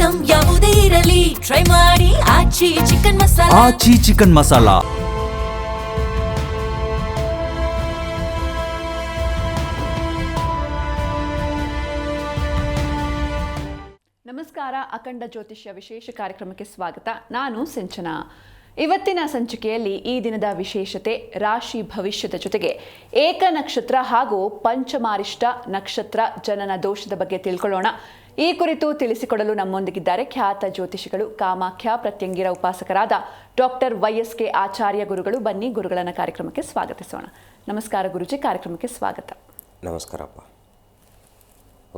Item ಯಾವುದೇ ಇರಲಿ try ಮಾಡಿ ಆಚಿ ಚಿಕನ್ ಮಸಾಲಾ. ಆಚಿ ಚಿಕನ್ ಮಸಾಲಾ. ನಮಸ್ಕಾರ. ಅಖಂಡ ಜ್ಯೋತಿಷ್ಯ ವಿಶೇಷ ಕಾರ್ಯಕ್ರಮಕ್ಕೆ ಸ್ವಾಗತ. ನಾನು ಸಿಂಚನಾ. ಇವತ್ತಿನ ಸಂಚಿಕೆಯಲ್ಲಿ ಈ ದಿನದ ವಿಶೇಷತೆ, ರಾಶಿ ಭವಿಷ್ಯದ ಜೊತೆಗೆ ಏಕ ನಕ್ಷತ್ರ ಹಾಗೂ ಪಂಚಮಾರಿಷ್ಟ ನಕ್ಷತ್ರ ಜನನ ದೋಷದ ಬಗ್ಗೆ ತಿಳ್ಕೊಳ್ಳೋಣ. ಈ ಕುರಿತು ತಿಳಿಸಿಕೊಡಲು ನಮ್ಮೊಂದಿಗಿದ್ದಾರೆ ಖ್ಯಾತ ಜ್ಯೋತಿಷಿಗಳು, ಕಾಮಾಖ್ಯ ಪ್ರತ್ಯಂಗಿರ ಉಪಾಸಕರಾದ ಡಾಕ್ಟರ್ YSK ಆಚಾರ್ಯ ಗುರುಗಳು. ಬನ್ನಿ ಗುರುಗಳನ್ನ ಕಾರ್ಯಕ್ರಮಕ್ಕೆ ಸ್ವಾಗತಿಸೋಣ. ನಮಸ್ಕಾರ ಗುರುಜಿ, ಕಾರ್ಯಕ್ರಮಕ್ಕೆ ಸ್ವಾಗತ. ನಮಸ್ಕಾರಪ್ಪ.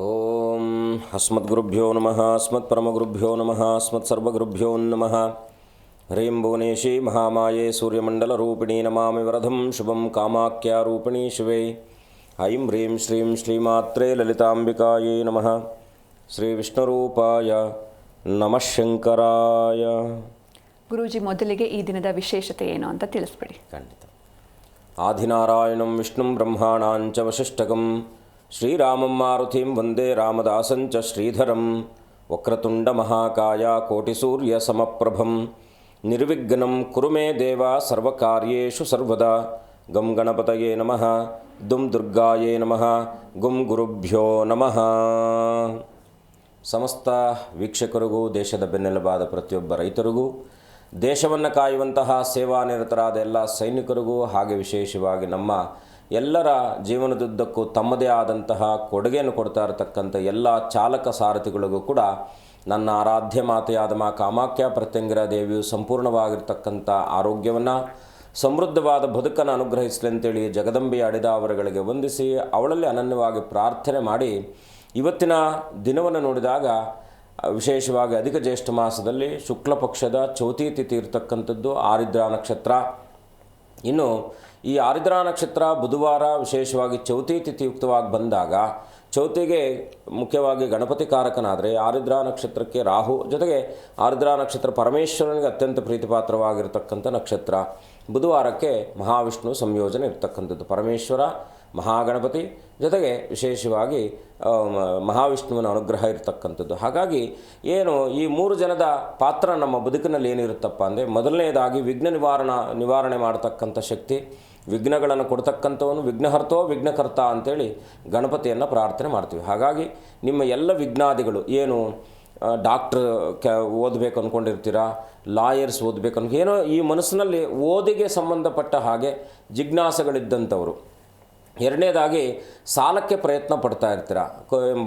ಓಂ ಅಸ್ಮದ್ಗುರುಭ್ಯೋ ನಮಃ, ಅಸ್ಮತ್ಪರಮಗುರುಭ್ಯೋ ನಮಃ, ಅಸ್ಮತ್ಸರ್ವಗುರುಭ್ಯೋ ನಮಃ. ಹ್ರೀಂ ಭುವನೇಶಿ ಮಹಾಮಾಯೇ ಸೂರ್ಯಮಂಡಲರೂಪಿಣೀ ನಮಾಮಿ ವರದಂ ಶುಭಂ ಕಾಮಾಖ್ಯಾರೂಪಿಣೀ ಶಿವೇ. ಐಂ ಹ್ರೀಂ ಶ್ರೀಂ ಶ್ರೀಮಾತ್ರೇ ಲಲಿತಾಂಬಿಕಾಯೇ ನಮಃ. ಶ್ರೀ ವಿಷ್ಣುರೂಪಾಯ ನಮಃ ಶಂಕರಾಯ. ಗುರೂಜಿ, ಮೊದಲಿಗೆ ಈ ದಿನದ ವಿಶೇಷತೆ ಏನು ಅಂತ ತಿಳಿಸ್ಬಿಡಿ. ಖಂಡಿತ. ಆದಿನಾರಾಯಣಂ ವಿಷ್ಣುಂ ಬ್ರಹ್ಮಾಣಾಂಚ ವಸಿಷ್ಠಕಂ ಶ್ರೀರಾಮಂ ಮಾರುತಿಂ ವಂದೇ ರಾಮದಾಸಂಚ ಶ್ರೀಧರಂ. ವಕ್ರತುಂಡ ಮಹಾಕಾಯ ಕೋಟಿಸೂರ್ಯ ಸಮಪ್ರಭಂ ನಿರ್ವಿಘ್ನಂ ಕುರು ಮೇ ದೇವ ಸರ್ವಕಾರ್ಯೇಷು ಸರ್ವದಾ. ಗಂ ಗಣಪತಯೇ ನಮಃ, ದುಂ ದುರ್ಗಾಯೇ ನಮಃ, ಗುಂ ಗುರುಭ್ಯೋ ನಮಃ. ಸಮಸ್ತ ವೀಕ್ಷಕರಿಗೂ, ದೇಶದ ಬೆನ್ನೆಲುಬಾದ ಪ್ರತಿಯೊಬ್ಬ ರೈತರಿಗೂ, ದೇಶವನ್ನು ಕಾಯುವಂತಹ ಸೇವಾನಿರತರಾದ ಎಲ್ಲ ಸೈನಿಕರಿಗೂ, ಹಾಗೆ ವಿಶೇಷವಾಗಿ ನಮ್ಮ ಎಲ್ಲರ ಜೀವನದುದ್ದಕ್ಕೂ ತಮ್ಮದೇ ಆದಂತಹ ಕೊಡುಗೆಯನ್ನು ಕೊಡ್ತಾ ಇರತಕ್ಕಂಥ ಎಲ್ಲ ಚಾಲಕ ಸಾರಥಿಗಳಿಗೂ ಕೂಡ ನನ್ನ ಆರಾಧ್ಯ ಮಾತೆಯಾದ ಮಾ ಕಾಮಾಖ್ಯ ಪ್ರತ್ಯಂಗಿರ ದೇವಿಯು ಸಂಪೂರ್ಣವಾಗಿರ್ತಕ್ಕಂಥ ಆರೋಗ್ಯವನ್ನು, ಸಮೃದ್ಧವಾದ ಬದುಕನ್ನು ಅನುಗ್ರಹಿಸಲಿ ಅಂತೇಳಿ ಜಗದಂಬೆಯ ಅಡಿದಾವರಗಳಿಗೆ ವಂದಿಸಿ ಅವಳಲ್ಲಿ ಅನನ್ಯವಾಗಿ ಪ್ರಾರ್ಥನೆ ಮಾಡಿ, ಇವತ್ತಿನ ದಿನವನ್ನು ನೋಡಿದಾಗ ವಿಶೇಷವಾಗಿ ಅಧಿಕ ಜ್ಯೇಷ್ಠ ಮಾಸದಲ್ಲಿ ಶುಕ್ಲ ಪಕ್ಷದ ಚೌತಿ ತಿಥಿ ಇರತಕ್ಕಂಥದ್ದು, ಆರಿದ್ರಾ ನಕ್ಷತ್ರ. ಇನ್ನು ಈ ಆರಿದ್ರಾ ನಕ್ಷತ್ರ ಬುಧವಾರ ವಿಶೇಷವಾಗಿ ಚೌತಿ ತಿಥಿಯುಕ್ತವಾಗಿ ಬಂದಾಗ, ಚೌತಿಗೆ ಮುಖ್ಯವಾಗಿ ಗಣಪತಿ ಕಾರಕನಾದರೆ ಆರಿದ್ರಾ ನಕ್ಷತ್ರಕ್ಕೆ ರಾಹು, ಜೊತೆಗೆ ಆರಿದ್ರಾ ನಕ್ಷತ್ರ ಪರಮೇಶ್ವರನಿಗೆ ಅತ್ಯಂತ ಪ್ರೀತಿಪಾತ್ರವಾಗಿರ್ತಕ್ಕಂಥ ನಕ್ಷತ್ರ. ಬುಧವಾರಕ್ಕೆ ಮಹಾವಿಷ್ಣು ಸಂಯೋಜನೆ ಇರ್ತಕ್ಕಂಥದ್ದು, ಪರಮೇಶ್ವರ ಮಹಾಗಣಪತಿ ಜೊತೆಗೆ ವಿಶೇಷವಾಗಿ ಮಹಾವಿಷ್ಣುವಿನ ಅನುಗ್ರಹ ಇರತಕ್ಕಂಥದ್ದು. ಹಾಗಾಗಿ ಏನು ಈ ಮೂರು ಜನದ ಪಾತ್ರ ನಮ್ಮ ಬದುಕಿನಲ್ಲಿ ಏನಿರುತ್ತಪ್ಪ ಅಂದರೆ, ಮೊದಲನೇದಾಗಿ ನಿವಾರಣೆ ಮಾಡತಕ್ಕಂಥ ಶಕ್ತಿ, ವಿಘ್ನಗಳನ್ನು ಕೊಡ್ತಕ್ಕಂಥವನು ವಿಘ್ನಹರ್ತೋ ವಿಘ್ನಕರ್ತ ಅಂಥೇಳಿ ಗಣಪತಿಯನ್ನು ಪ್ರಾರ್ಥನೆ ಮಾಡ್ತೀವಿ. ಹಾಗಾಗಿ ನಿಮ್ಮ ಎಲ್ಲ ವಿಘ್ನಾದಿಗಳು ಏನು, ಡಾಕ್ಟ್ರ್ ಓದಬೇಕು ಅಂದ್ಕೊಂಡಿರ್ತೀರಾ, ಲಾಯರ್ಸ್ ಓದಬೇಕು ಏನೋ ಈ ಮನಸ್ಸಿನಲ್ಲಿ ಓದಿಗೆ ಸಂಬಂಧಪಟ್ಟ ಹಾಗೆ ಜಿಜ್ಞಾಸೆಗಳಿದ್ದಂಥವರು. ಎರಡನೇದಾಗಿ ಸಾಲಕ್ಕೆ ಪ್ರಯತ್ನ ಪಡ್ತಾ ಇರ್ತೀರ,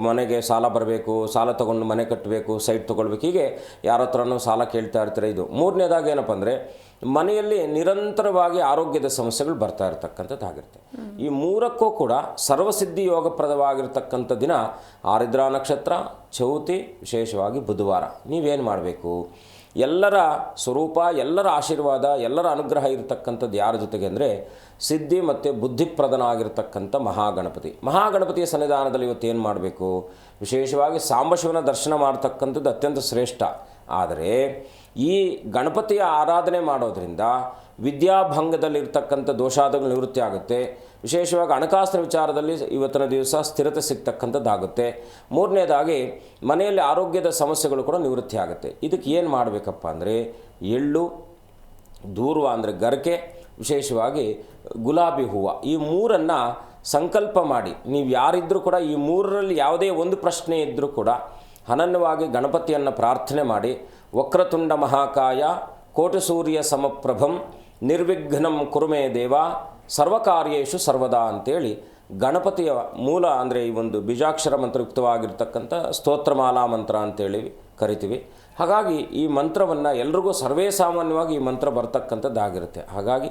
ಮನೆಗೆ ಸಾಲ ಬರಬೇಕು, ಸಾಲ ತೊಗೊಂಡು ಮನೆ ಕಟ್ಟಬೇಕು, ಸೈಟ್ ತೊಗೊಳ್ಬೇಕು, ಹೀಗೆ ಯಾರ ಹತ್ರನೂ ಸಾಲ ಕೇಳ್ತಾ ಇರ್ತೀರ. ಇದು ಮೂರನೇದಾಗಿ ಏನಪ್ಪ ಅಂದರೆ, ಮನೆಯಲ್ಲಿ ನಿರಂತರವಾಗಿ ಆರೋಗ್ಯದ ಸಮಸ್ಯೆಗಳು ಬರ್ತಾ ಇರತಕ್ಕಂಥದ್ದಾಗಿರುತ್ತೆ. ಈ ಮೂರಕ್ಕೂ ಕೂಡ ಸರ್ವಸಿದ್ಧಿ ಯೋಗಪ್ರದವಾಗಿರ್ತಕ್ಕಂಥ ದಿನ ಆರಿದ್ರಾ ನಕ್ಷತ್ರ, ಚೌತಿ, ವಿಶೇಷವಾಗಿ ಬುಧವಾರ. ನೀವೇನು ಮಾಡಬೇಕು, ಎಲ್ಲರ ಸ್ವರೂಪ, ಎಲ್ಲರ ಆಶೀರ್ವಾದ, ಎಲ್ಲರ ಅನುಗ್ರಹ ಇರತಕ್ಕಂಥದ್ದು ಯಾರ ಜೊತೆಗೆ ಅಂದರೆ, ಸಿದ್ಧಿ ಮತ್ತು ಬುದ್ಧಿಪ್ರದನಾಗಿರ್ತಕ್ಕಂಥ ಮಹಾಗಣಪತಿಯ ಸನ್ನಿಧಾನದಲ್ಲಿ ಇವತ್ತು ಏನು ಮಾಡಬೇಕು, ವಿಶೇಷವಾಗಿ ಸಾಂಬಶಿವನ ದರ್ಶನ ಮಾಡ್ತಕ್ಕಂಥದ್ದು ಅತ್ಯಂತ ಶ್ರೇಷ್ಠ. ಆದರೆ ಈ ಗಣಪತಿಯ ಆರಾಧನೆ ಮಾಡೋದರಿಂದ ವಿದ್ಯಾಭಂಗದಲ್ಲಿರ್ತಕ್ಕಂಥ ದೋಷಾದಗಳು ನಿವೃತ್ತಿ ಆಗುತ್ತೆ. ವಿಶೇಷವಾಗಿ ಹಣಕಾಸಿನ ವಿಚಾರದಲ್ಲಿ ಇವತ್ತಿನ ದಿವಸ ಸ್ಥಿರತೆ ಸಿಗ್ತಕ್ಕಂಥದ್ದಾಗುತ್ತೆ. ಮೂರನೇದಾಗಿ ಮನೆಯಲ್ಲಿ ಆರೋಗ್ಯದ ಸಮಸ್ಯೆಗಳು ಕೂಡ ನಿವೃತ್ತಿ ಆಗುತ್ತೆ. ಇದಕ್ಕೆ ಏನು ಮಾಡಬೇಕಪ್ಪ ಅಂದರೆ, ಎಳ್ಳು, ದೂರ್ವ ಅಂದರೆ ಗರಕೆ, ವಿಶೇಷವಾಗಿ ಗುಲಾಬಿ ಹೂವು, ಈ ಮೂರನ್ನು ಸಂಕಲ್ಪ ಮಾಡಿ, ನೀವು ಯಾರಿದ್ದರೂ ಕೂಡ ಈ ಮೂರರಲ್ಲಿ ಯಾವುದೇ ಒಂದು ಪ್ರಶ್ನೆ ಇದ್ದರೂ ಕೂಡ ಅನನ್ಯವಾಗಿ ಗಣಪತಿಯನ್ನು ಪ್ರಾರ್ಥನೆ ಮಾಡಿ, ವಕ್ರತುಂಡ ಮಹಾಕಾಯ ಕೋಟಿಸೂರ್ಯ ಸಮಪ್ರಭಂ ನಿರ್ವಿಘ್ನಂ ಕುರು ಮೇ ದೇವ ಸರ್ವಕಾರ್ಯೇಷು ಸರ್ವದಾ ಅಂತೇಳಿ ಗಣಪತಿಯ ಮೂಲ ಅಂದರೆ ಈ ಒಂದು ಬೀಜಾಕ್ಷರ ಮಂತ್ರಯುಕ್ತವಾಗಿರ್ತಕ್ಕಂಥ ಸ್ತೋತ್ರಮಾಲಾ ಮಂತ್ರ ಅಂತೇಳಿ ಕರಿತೀವಿ. ಹಾಗಾಗಿ ಈ ಮಂತ್ರವನ್ನು ಎಲ್ರಿಗೂ ಸರ್ವೇ ಸಾಮಾನ್ಯವಾಗಿ ಈ ಮಂತ್ರ ಬರ್ತಕ್ಕಂಥದ್ದಾಗಿರುತ್ತೆ. ಹಾಗಾಗಿ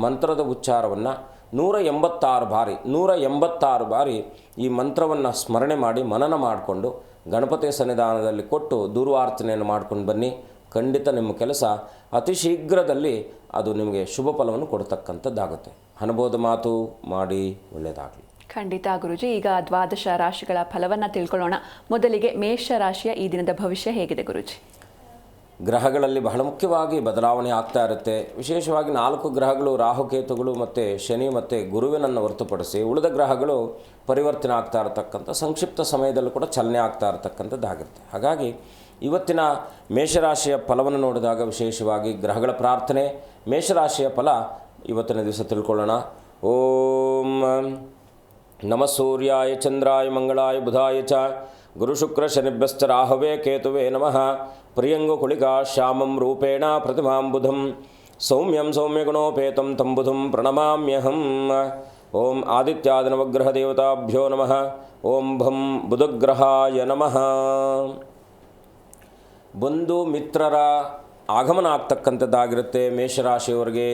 ಮಂತ್ರದ ಉಚ್ಚಾರವನ್ನು 186 ಬಾರಿ ಈ ಮಂತ್ರವನ್ನು ಸ್ಮರಣೆ ಮಾಡಿ ಮನನ ಮಾಡಿಕೊಂಡು ಗಣಪತಿಯ ಸನ್ನಿಧಾನದಲ್ಲಿ ಕೊಟ್ಟು ದೂರ್ವಾರ್ಚನೆಯನ್ನು ಮಾಡ್ಕೊಂಡು ಬನ್ನಿ. ಖಂಡಿತ ನಿಮ್ಮ ಕೆಲಸ ಅತಿ ಶೀಘ್ರದಲ್ಲಿ ಅದು ನಿಮಗೆ ಶುಭ ಫಲವನ್ನು ಕೊಡ್ತಕ್ಕಂಥದ್ದಾಗುತ್ತೆ. ಅನುಭವದ ಮಾತು ಮಾಡಿ, ಒಳ್ಳೆಯದಾಗಲಿ. ಖಂಡಿತ ಗುರುಜಿ. ಈಗ ದ್ವಾದಶ ರಾಶಿಗಳ ಫಲವನ್ನು ತಿಳ್ಕೊಳ್ಳೋಣ. ಮೊದಲಿಗೆ ಮೇಷ ರಾಶಿಯ ಈ ದಿನದ ಭವಿಷ್ಯ ಹೇಗಿದೆ ಗುರುಜಿ? ಗ್ರಹಗಳಲ್ಲಿ ಬಹಳ ಮುಖ್ಯವಾಗಿ ಬದಲಾವಣೆ ಆಗ್ತಾ ಇರುತ್ತೆ. ವಿಶೇಷವಾಗಿ 4 ಗ್ರಹಗಳು, ರಾಹುಕೇತುಗಳು ಮತ್ತು ಶನಿ ಮತ್ತು ಗುರುವಿನನ್ನು ಹೊರತುಪಡಿಸಿ ಉಳಿದ ಗ್ರಹಗಳು ಪರಿವರ್ತನೆ ಆಗ್ತಾ ಇರತಕ್ಕಂಥ ಸಂಕ್ಷಿಪ್ತ ಸಮಯದಲ್ಲೂ ಕೂಡ ಚಲನೆ ಆಗ್ತಾ ಇರತಕ್ಕಂಥದ್ದಾಗಿರುತ್ತೆ. ಹಾಗಾಗಿ ಇವತ್ತಿನ ಮೇಷರಾಶಿಯ ಫಲವನ್ನು ನೋಡಿದಾಗ ವಿಶೇಷವಾಗಿ ಗ್ರಹಗಳ ಪ್ರಾರ್ಥನೆ, ಮೇಷರಾಶಿಯ ಫಲ ಇವತ್ತಿನ ದಿವಸ ತಿಳ್ಕೊಳ್ಳೋಣ. ಓಂ ನಮಃ ಸೂರ್ಯಾಯ ಚಂದ್ರಾಯ ಮಂಗಳಾಯ ಬುಧಾಯ ಚ ಗುರುಶುಕ್ರ ಶನಿಭ್ಯಶ್ಚ ರಾಹವೇ ಕೇತುವೆ ನಮಃ. ಪ್ರಿಯಂಗು ಕುಳಿಕಾ ಶ್ಯಾಮಂ ರೂಪೇಣ ಪ್ರತಿಮಾಂ ಬುಧಂ ಸೌಮ್ಯಂ ಸೌಮ್ಯಗುಣೋಪೇತಂ ತಂ ಬುಧಂ ಪ್ರಣಮಾಮ್ಯಹಂ. ಓಂ ಆದಿತ್ಯಾದಿನವಗ್ರಹ ದೇವತಾಭ್ಯೋ ನಮಃ. ಓಂ ಭಂ ಬುಧಗ್ರಹಾಯ ನಮಃ. ಬಂಧು ಮಿತ್ರರ ಆಗಮನ ಆಗ್ತಕ್ಕಂಥದ್ದಾಗಿರುತ್ತೆ ಮೇಷರಾಶಿಯವರಿಗೆ.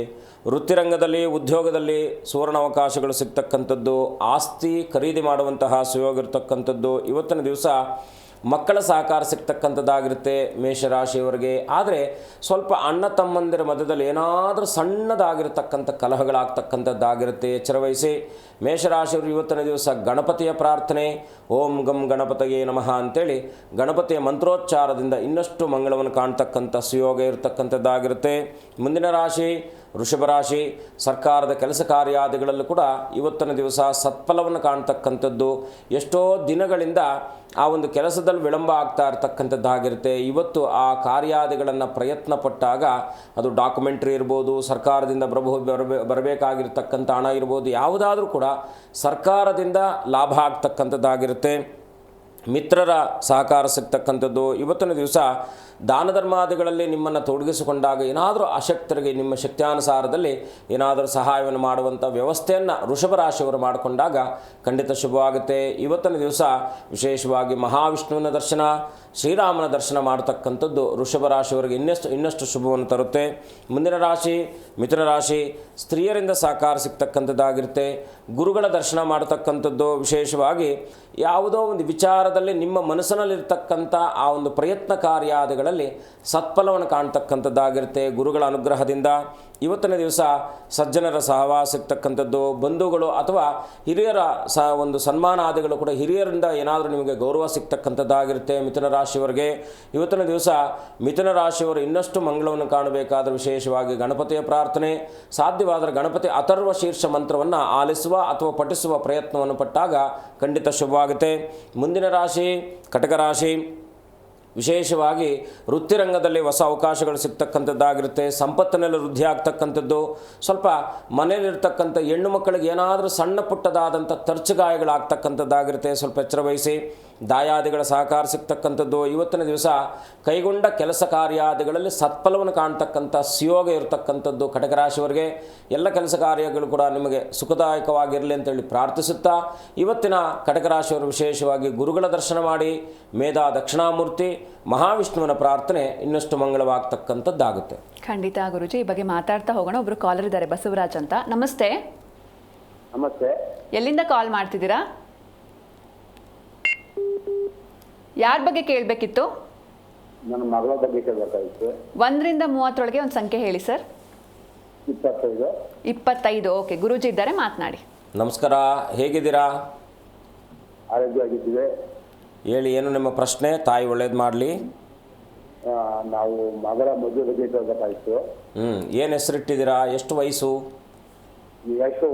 ವೃತ್ತಿರಂಗದಲ್ಲಿ, ಉದ್ಯೋಗದಲ್ಲಿ ಸುವರ್ಣಾವಕಾಶಗಳು ಸಿಗ್ತಕ್ಕಂಥದ್ದು, ಆಸ್ತಿ ಖರೀದಿ ಮಾಡುವಂತಹ ಸುಯೋಗ ಇರತಕ್ಕಂಥದ್ದು. ಇವತ್ತಿನ ದಿವಸ ಮಕ್ಕಳ ಸಹಕಾರ ಸಿಗ್ತಕ್ಕಂಥದ್ದಾಗಿರುತ್ತೆ ಮೇಷರಾಶಿಯವರಿಗೆ. ಆದರೆ ಸ್ವಲ್ಪ ಅಣ್ಣ ತಮ್ಮಂದಿರ ಮಧ್ಯದಲ್ಲಿ ಏನಾದರೂ ಸಣ್ಣದಾಗಿರ್ತಕ್ಕಂಥ ಕಲಹಗಳಾಗ್ತಕ್ಕಂಥದ್ದಾಗಿರುತ್ತೆ, ಎಚ್ಚರವಹಿಸಿ. ಮೇಷರಾಶಿಯವರು ಇವತ್ತಿನ ದಿವಸ ಗಣಪತಿಯ ಪ್ರಾರ್ಥನೆ, ಓಂ ಗಂ ಗಣಪತಿಯೇ ನಮಃ ಅಂತೇಳಿ ಗಣಪತಿಯ ಮಂತ್ರೋಚ್ಚಾರದಿಂದ ಇನ್ನಷ್ಟು ಮಂಗಳವನ್ನು ಕಾಣ್ತಕ್ಕಂಥ ಸುಯೋಗ ಇರತಕ್ಕಂಥದ್ದಾಗಿರುತ್ತೆ. ಮುಂದಿನ ರಾಶಿ ವೃಷಭ ರಾಶಿ. ಸರ್ಕಾರದ ಕೆಲಸ ಕಾರ್ಯಾದಿಗಳಲ್ಲೂ ಕೂಡ ಇವತ್ತಿನ ದಿವಸ ಸತ್ಫಲವನ್ನು ಕಾಣ್ತಕ್ಕಂಥದ್ದು. ಎಷ್ಟೋ ದಿನಗಳಿಂದ ಆ ಒಂದು ಕೆಲಸದಲ್ಲಿ ವಿಳಂಬ ಆಗ್ತಾ ಇರ್ತಕ್ಕಂಥದ್ದಾಗಿರುತ್ತೆ. ಇವತ್ತು ಆ ಕಾರ್ಯಾದಿಗಳನ್ನು ಪ್ರಯತ್ನ ಪಟ್ಟಾಗ ಅದು ಡಾಕ್ಯುಮೆಂಟ್ರಿ ಇರ್ಬೋದು, ಸರ್ಕಾರದಿಂದ ಬರಬೇಕಾಗಿರ್ತಕ್ಕಂಥ ಹಣ ಇರ್ಬೋದು, ಯಾವುದಾದ್ರೂ ಕೂಡ ಸರ್ಕಾರದಿಂದ ಲಾಭ ಆಗ್ತಕ್ಕಂಥದ್ದಾಗಿರುತ್ತೆ. ಮಿತ್ರರ ಸಹಕಾರ ಸಿಗ್ತಕ್ಕಂಥದ್ದು. ಇವತ್ತಿನ ದಿವಸ ದಾನ ಧರ್ಮಾದಿಗಳಲ್ಲಿ ನಿಮ್ಮನ್ನು ತೊಡಗಿಸಿಕೊಂಡಾಗ ಏನಾದರೂ ಅಶಕ್ತರಿಗೆ ನಿಮ್ಮ ಶಕ್ತ್ಯಾನುಸಾರದಲ್ಲಿ ಏನಾದರೂ ಸಹಾಯವನ್ನು ಮಾಡುವಂಥ ವ್ಯವಸ್ಥೆಯನ್ನು ವೃಷಭ ರಾಶಿಯವರು ಮಾಡಿಕೊಂಡಾಗ ಖಂಡಿತ ಶುಭವಾಗುತ್ತೆ. ಇವತ್ತಿನ ದಿವಸ ವಿಶೇಷವಾಗಿ ಮಹಾವಿಷ್ಣುವಿನ ದರ್ಶನ, ಶ್ರೀರಾಮನ ದರ್ಶನ ಮಾಡ್ತಕ್ಕಂಥದ್ದು ವೃಷಭ ರಾಶಿಯವರಿಗೆ ಇನ್ನಷ್ಟು ಶುಭವನ್ನು ತರುತ್ತೆ. ಮುಂದಿನ ರಾಶಿ ಮಿಥುನ ರಾಶಿ. ಸ್ತ್ರೀಯರಿಂದ ಸಹಕಾರ ಸಿಗ್ತಕ್ಕಂಥದ್ದಾಗಿರುತ್ತೆ. ಗುರುಗಳ ದರ್ಶನ ಮಾಡತಕ್ಕಂಥದ್ದು. ವಿಶೇಷವಾಗಿ ಯಾವುದೋ ಒಂದು ವಿಚಾರದಲ್ಲಿ ನಿಮ್ಮ ಮನಸ್ಸಿನಲ್ಲಿರ್ತಕ್ಕಂಥ ಆ ಒಂದು ಪ್ರಯತ್ನ ಕಾರ್ಯಾದಿಗಳಲ್ಲಿ ಸತ್ಫಲವನ್ನು ಕಾಣ್ತಕ್ಕಂಥದ್ದಾಗಿರುತ್ತೆ ಗುರುಗಳ ಅನುಗ್ರಹದಿಂದ. ಇವತ್ತಿನ ದಿವಸ ಸಜ್ಜನರ ಸಹವಾಸ ಸಿಗ್ತಕ್ಕಂಥದ್ದು. ಬಂಧುಗಳು ಅಥವಾ ಹಿರಿಯರ ಒಂದು ಸನ್ಮಾನಾದಿಗಳು ಕೂಡ ಹಿರಿಯರಿಂದ ಏನಾದರೂ ನಿಮಗೆ ಗೌರವ ಸಿಗ್ತಕ್ಕಂಥದ್ದಾಗಿರುತ್ತೆ ಮಿಥುನ ರಾಶಿಯವರಿಗೆ. ಇವತ್ತಿನ ದಿವಸ ಮಿಥುನ ರಾಶಿಯವರು ಇನ್ನಷ್ಟು ಮಂಗಳವನ್ನು ಕಾಣಬೇಕಾದರೆ ವಿಶೇಷವಾಗಿ ಗಣಪತಿಯ ಪ್ರಾರ್ಥನೆ, ಸಾಧ್ಯವಾದರೆ ಗಣಪತಿ ಅಥರ್ವ ಶೀರ್ಷ ಮಂತ್ರವನ್ನು ಆಲಿಸುವ ಅಥವಾ ಪಠಿಸುವ ಪ್ರಯತ್ನವನ್ನು ಪಟ್ಟಾಗ ಖಂಡಿತ ಶುಭವಾಗುತ್ತೆ. ಮುಂದಿನ ರಾಶಿ ಕಟಕ ರಾಶಿ. ವಿಶೇಷವಾಗಿ ವೃತ್ತಿರಂಗದಲ್ಲಿ ಹೊಸ ಅವಕಾಶಗಳು ಸಿಗ್ತಕ್ಕಂಥದ್ದಾಗಿರುತ್ತೆ. ಸಂಪತ್ತಿನಲ್ಲಿ ವೃದ್ಧಿ ಆಗ್ತಕ್ಕಂಥದ್ದು. ಸ್ವಲ್ಪ ಮನೆಯಲ್ಲಿರ್ತಕ್ಕಂಥ ಹೆಣ್ಣು ಮಕ್ಕಳಿಗೆ ಏನಾದರೂ ಸಣ್ಣ ಪುಟ್ಟದಾದಂಥ ತರ್ಚುಗಾಯಗಳಾಗ್ತಕ್ಕಂಥದ್ದಾಗಿರುತ್ತೆ, ಸ್ವಲ್ಪ ಎಚ್ಚರವಹಿಸಿ. ದಾಯಾದಿಗಳ ಸಹಕಾರ ಸಿಗ್ತಕ್ಕಂಥದ್ದು. ಇವತ್ತಿನ ದಿವಸ ಕೈಗೊಂಡ ಕೆಲಸ ಕಾರ್ಯಾದಿಗಳಲ್ಲಿ ಸತ್ಫಲವನ್ನು ಕಾಣ್ತಕ್ಕಂಥ ಸುಯೋಗ ಇರತಕ್ಕಂಥದ್ದು ಕಟಕರಾಶಿಯವರಿಗೆ. ಎಲ್ಲ ಕೆಲಸ ಕಾರ್ಯಗಳು ಕೂಡ ನಿಮಗೆ ಸುಖದಾಯಕವಾಗಿರಲಿ ಅಂತೇಳಿ ಪ್ರಾರ್ಥಿಸುತ್ತಾ ಇವತ್ತಿನ ಕಟಕರಾಶಿಯವರು ವಿಶೇಷವಾಗಿ ಗುರುಗಳ ದರ್ಶನ ಮಾಡಿ, ಮೇಧಾ ದಕ್ಷಿಣಾಮೂರ್ತಿ, ಮಹಾವಿಷ್ಣುವಿನ ಪ್ರಾರ್ಥನೆ ಇನ್ನಷ್ಟು ಮಂಗಳವಾಗ್ತಕ್ಕಂಥದ್ದಾಗುತ್ತೆ. ಖಂಡಿತ ಗುರುಜಿ, ಈ ಬಗ್ಗೆ ಮಾತಾಡ್ತಾ ಹೋಗೋಣ. ಒಬ್ರು ಕಾಲರ್ ಇದ್ದಾರೆ, ಬಸವರಾಜ್ ಅಂತ. ನಮಸ್ತೆ. ನಮಸ್ತೆ. ಎಲ್ಲಿಂದ ಕಾಲ್ ಮಾಡ್ತಿದ್ದೀರಾ? ಯಾರ ಬಗ್ಗೆ ಕೇಳಬೇಕಿತ್ತು? ನನ್ನ ಮಗಳ ಬಗ್ಗೆ ಕೇಳಬೇಕಾಗಿತ್ತು. 1 ರಿಂದ 30 ಒಂದು ಸಂಖ್ಯೆ ಹೇಳಿ ಸರ್. 25. 25. ಓಕೆ, ಗುರೂಜಿ ಇದ್ದಾರೆ, ಮಾತನಾಡಿ. ನಮಸ್ಕಾರ, ಹೇಗಿದ್ದೀರಾ? ಆರೋಗ್ಯವಾಗಿದ್ದೀವಿ. ಹೇಳಿ, ಏನು ನಿಮ್ಮ ಪ್ರಶ್ನೆ? ತಾಯಿ ಒಳ್ಳೇದು ಮಾಡಲಿ. ನಾವು ಮಗಳ ಮದುವೆ ಬಗ್ಗೆ ಕೇಳಬೇಕಾಗಿತ್ತು. ಏನು ಹೆಸರಿಟ್ಟಿದ್ದೀರಾ? ಎಷ್ಟು ವಯಸ್ಸು? ವಯಸ್ಸು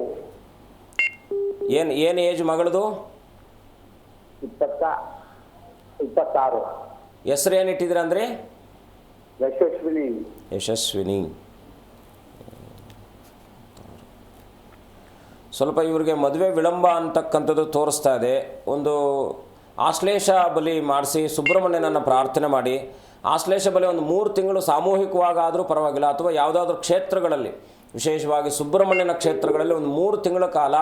ಏನು ಏಜ್ ಮಗಳದು? 26. ಹೆಸರು ಏನು ಇಟ್ಟಿದ್ದೀರಾ ಅಂದರೆ? ಯಶಸ್ವಿನಿ. ಯಶಸ್ವಿನಿ. ಸ್ವಲ್ಪ ಇವ್ರಿಗೆ ಮದುವೆ ವಿಳಂಬ ಅಂತಕ್ಕಂಥದ್ದು ತೋರಿಸ್ತಾ ಇದೆ. ಒಂದು ಆಶ್ಲೇಷ ಬಲಿ ಮಾಡಿಸಿ ಸುಬ್ರಹ್ಮಣ್ಯನನ್ನು ಪ್ರಾರ್ಥನೆ ಮಾಡಿ, ಆಶ್ಲೇಷ ಬಲಿ ಒಂದು 3 ತಿಂಗಳು ಸಾಮೂಹಿಕವಾಗಾದರೂ ಪರವಾಗಿಲ್ಲ, ಅಥವಾ ಯಾವುದಾದ್ರೂ ಕ್ಷೇತ್ರಗಳಲ್ಲಿ ವಿಶೇಷವಾಗಿ ಸುಬ್ರಹ್ಮಣ್ಯನ ಕ್ಷೇತ್ರಗಳಲ್ಲಿ ಒಂದು 3 ತಿಂಗಳ ಕಾಲ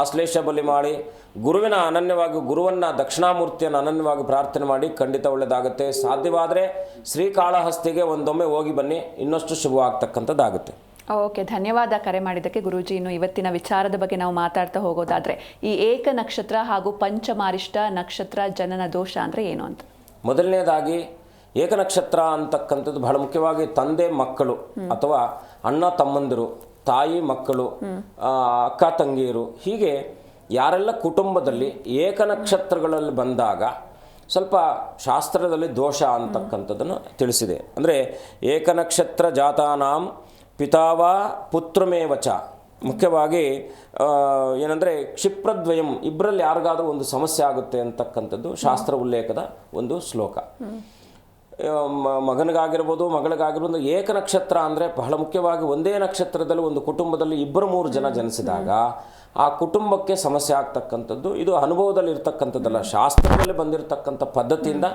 ಆಶ್ಲೇಷ ಬಲಿ ಮಾಡಿ ಗುರುವಿನ ಅನನ್ಯವಾಗಿ ಗುರುವನ್ನು ದಕ್ಷಿಣಾಮೂರ್ತಿಯನ್ನು ಅನನ್ಯವಾಗಿ ಪ್ರಾರ್ಥನೆ ಮಾಡಿ ಖಂಡಿತ ಒಳ್ಳೆಯದಾಗುತ್ತೆ. ಸಾಧ್ಯವಾದರೆ ಶ್ರೀಕಾಳಹಸ್ತಿಗೆ ಒಂದೊಮ್ಮೆ ಹೋಗಿ ಬನ್ನಿ, ಇನ್ನಷ್ಟು ಶುಭವಾಗ್ತಕ್ಕಂಥದ್ದಾಗುತ್ತೆ. ಓಕೆ, ಧನ್ಯವಾದ ಕರೆ ಮಾಡಿದ್ದಕ್ಕೆ ಗುರೂಜಿ. ಇನ್ನು ಇವತ್ತಿನ ವಿಚಾರದ ಬಗ್ಗೆ ನಾವು ಮಾತಾಡ್ತಾ ಹೋಗೋದಾದರೆ, ಈ ಏಕ ನಕ್ಷತ್ರ ಹಾಗೂ ಪಂಚಮಾರಿಷ್ಟ ನಕ್ಷತ್ರ ಜನನ ದೋಷ ಅಂದರೆ ಏನು ಅಂತ. ಮೊದಲನೇದಾಗಿ ಏಕನಕ್ಷತ್ರ ಅಂತಕ್ಕಂಥದ್ದು ಬಹಳ ಮುಖ್ಯವಾಗಿ ತಂದೆ ಮಕ್ಕಳು ಅಥವಾ ಅಣ್ಣ ತಮ್ಮಂದಿರು, ತಾಯಿ ಮಕ್ಕಳು, ಅಕ್ಕ ತಂಗಿಯರು, ಹೀಗೆ ಯಾರೆಲ್ಲ ಕುಟುಂಬದಲ್ಲಿ ಏಕನಕ್ಷತ್ರಗಳಲ್ಲಿ ಬಂದಾಗ ಸ್ವಲ್ಪ ಶಾಸ್ತ್ರದಲ್ಲಿ ದೋಷ ಅಂತಕ್ಕಂಥದ್ದನ್ನು ತಿಳಿಸಿದೆ. ಅಂದರೆ ಏಕನಕ್ಷತ್ರ ಜಾತಾನಾಂ ಪಿತಾವ ಪುತ್ರಮೇವಚ. ಮುಖ್ಯವಾಗಿ ಏನಂದರೆ ಕ್ಷಿಪ್ರದ್ವಯಂ, ಇಬ್ಬರಲ್ಲಿ ಯಾರಿಗಾದರೂ ಒಂದು ಸಮಸ್ಯೆ ಆಗುತ್ತೆ ಅಂತಕ್ಕಂಥದ್ದು ಶಾಸ್ತ್ರ ಉಲ್ಲೇಖದ ಒಂದು ಶ್ಲೋಕ. ಮಗನಿಗಾಗಿರ್ಬೋದು ಮಗಳಿಗಾಗಿರ್ಬೋದು ಏಕ ನಕ್ಷತ್ರ ಅಂದರೆ ಬಹಳ ಮುಖ್ಯವಾಗಿ ಒಂದೇ ನಕ್ಷತ್ರದಲ್ಲಿ ಒಂದು ಕುಟುಂಬದಲ್ಲಿ 2-3 ಜನ ಜನಿಸಿದಾಗ ಆ ಕುಟುಂಬಕ್ಕೆ ಸಮಸ್ಯೆ ಆಗ್ತಕ್ಕಂಥದ್ದು ಇದು ಅನುಭವದಲ್ಲಿ ಇರ್ತಕ್ಕಂಥದ್ದಲ್ಲ, ಶಾಸ್ತ್ರದಲ್ಲಿ ಬಂದಿರತಕ್ಕಂಥ ಪದ್ಧತಿಯಿಂದ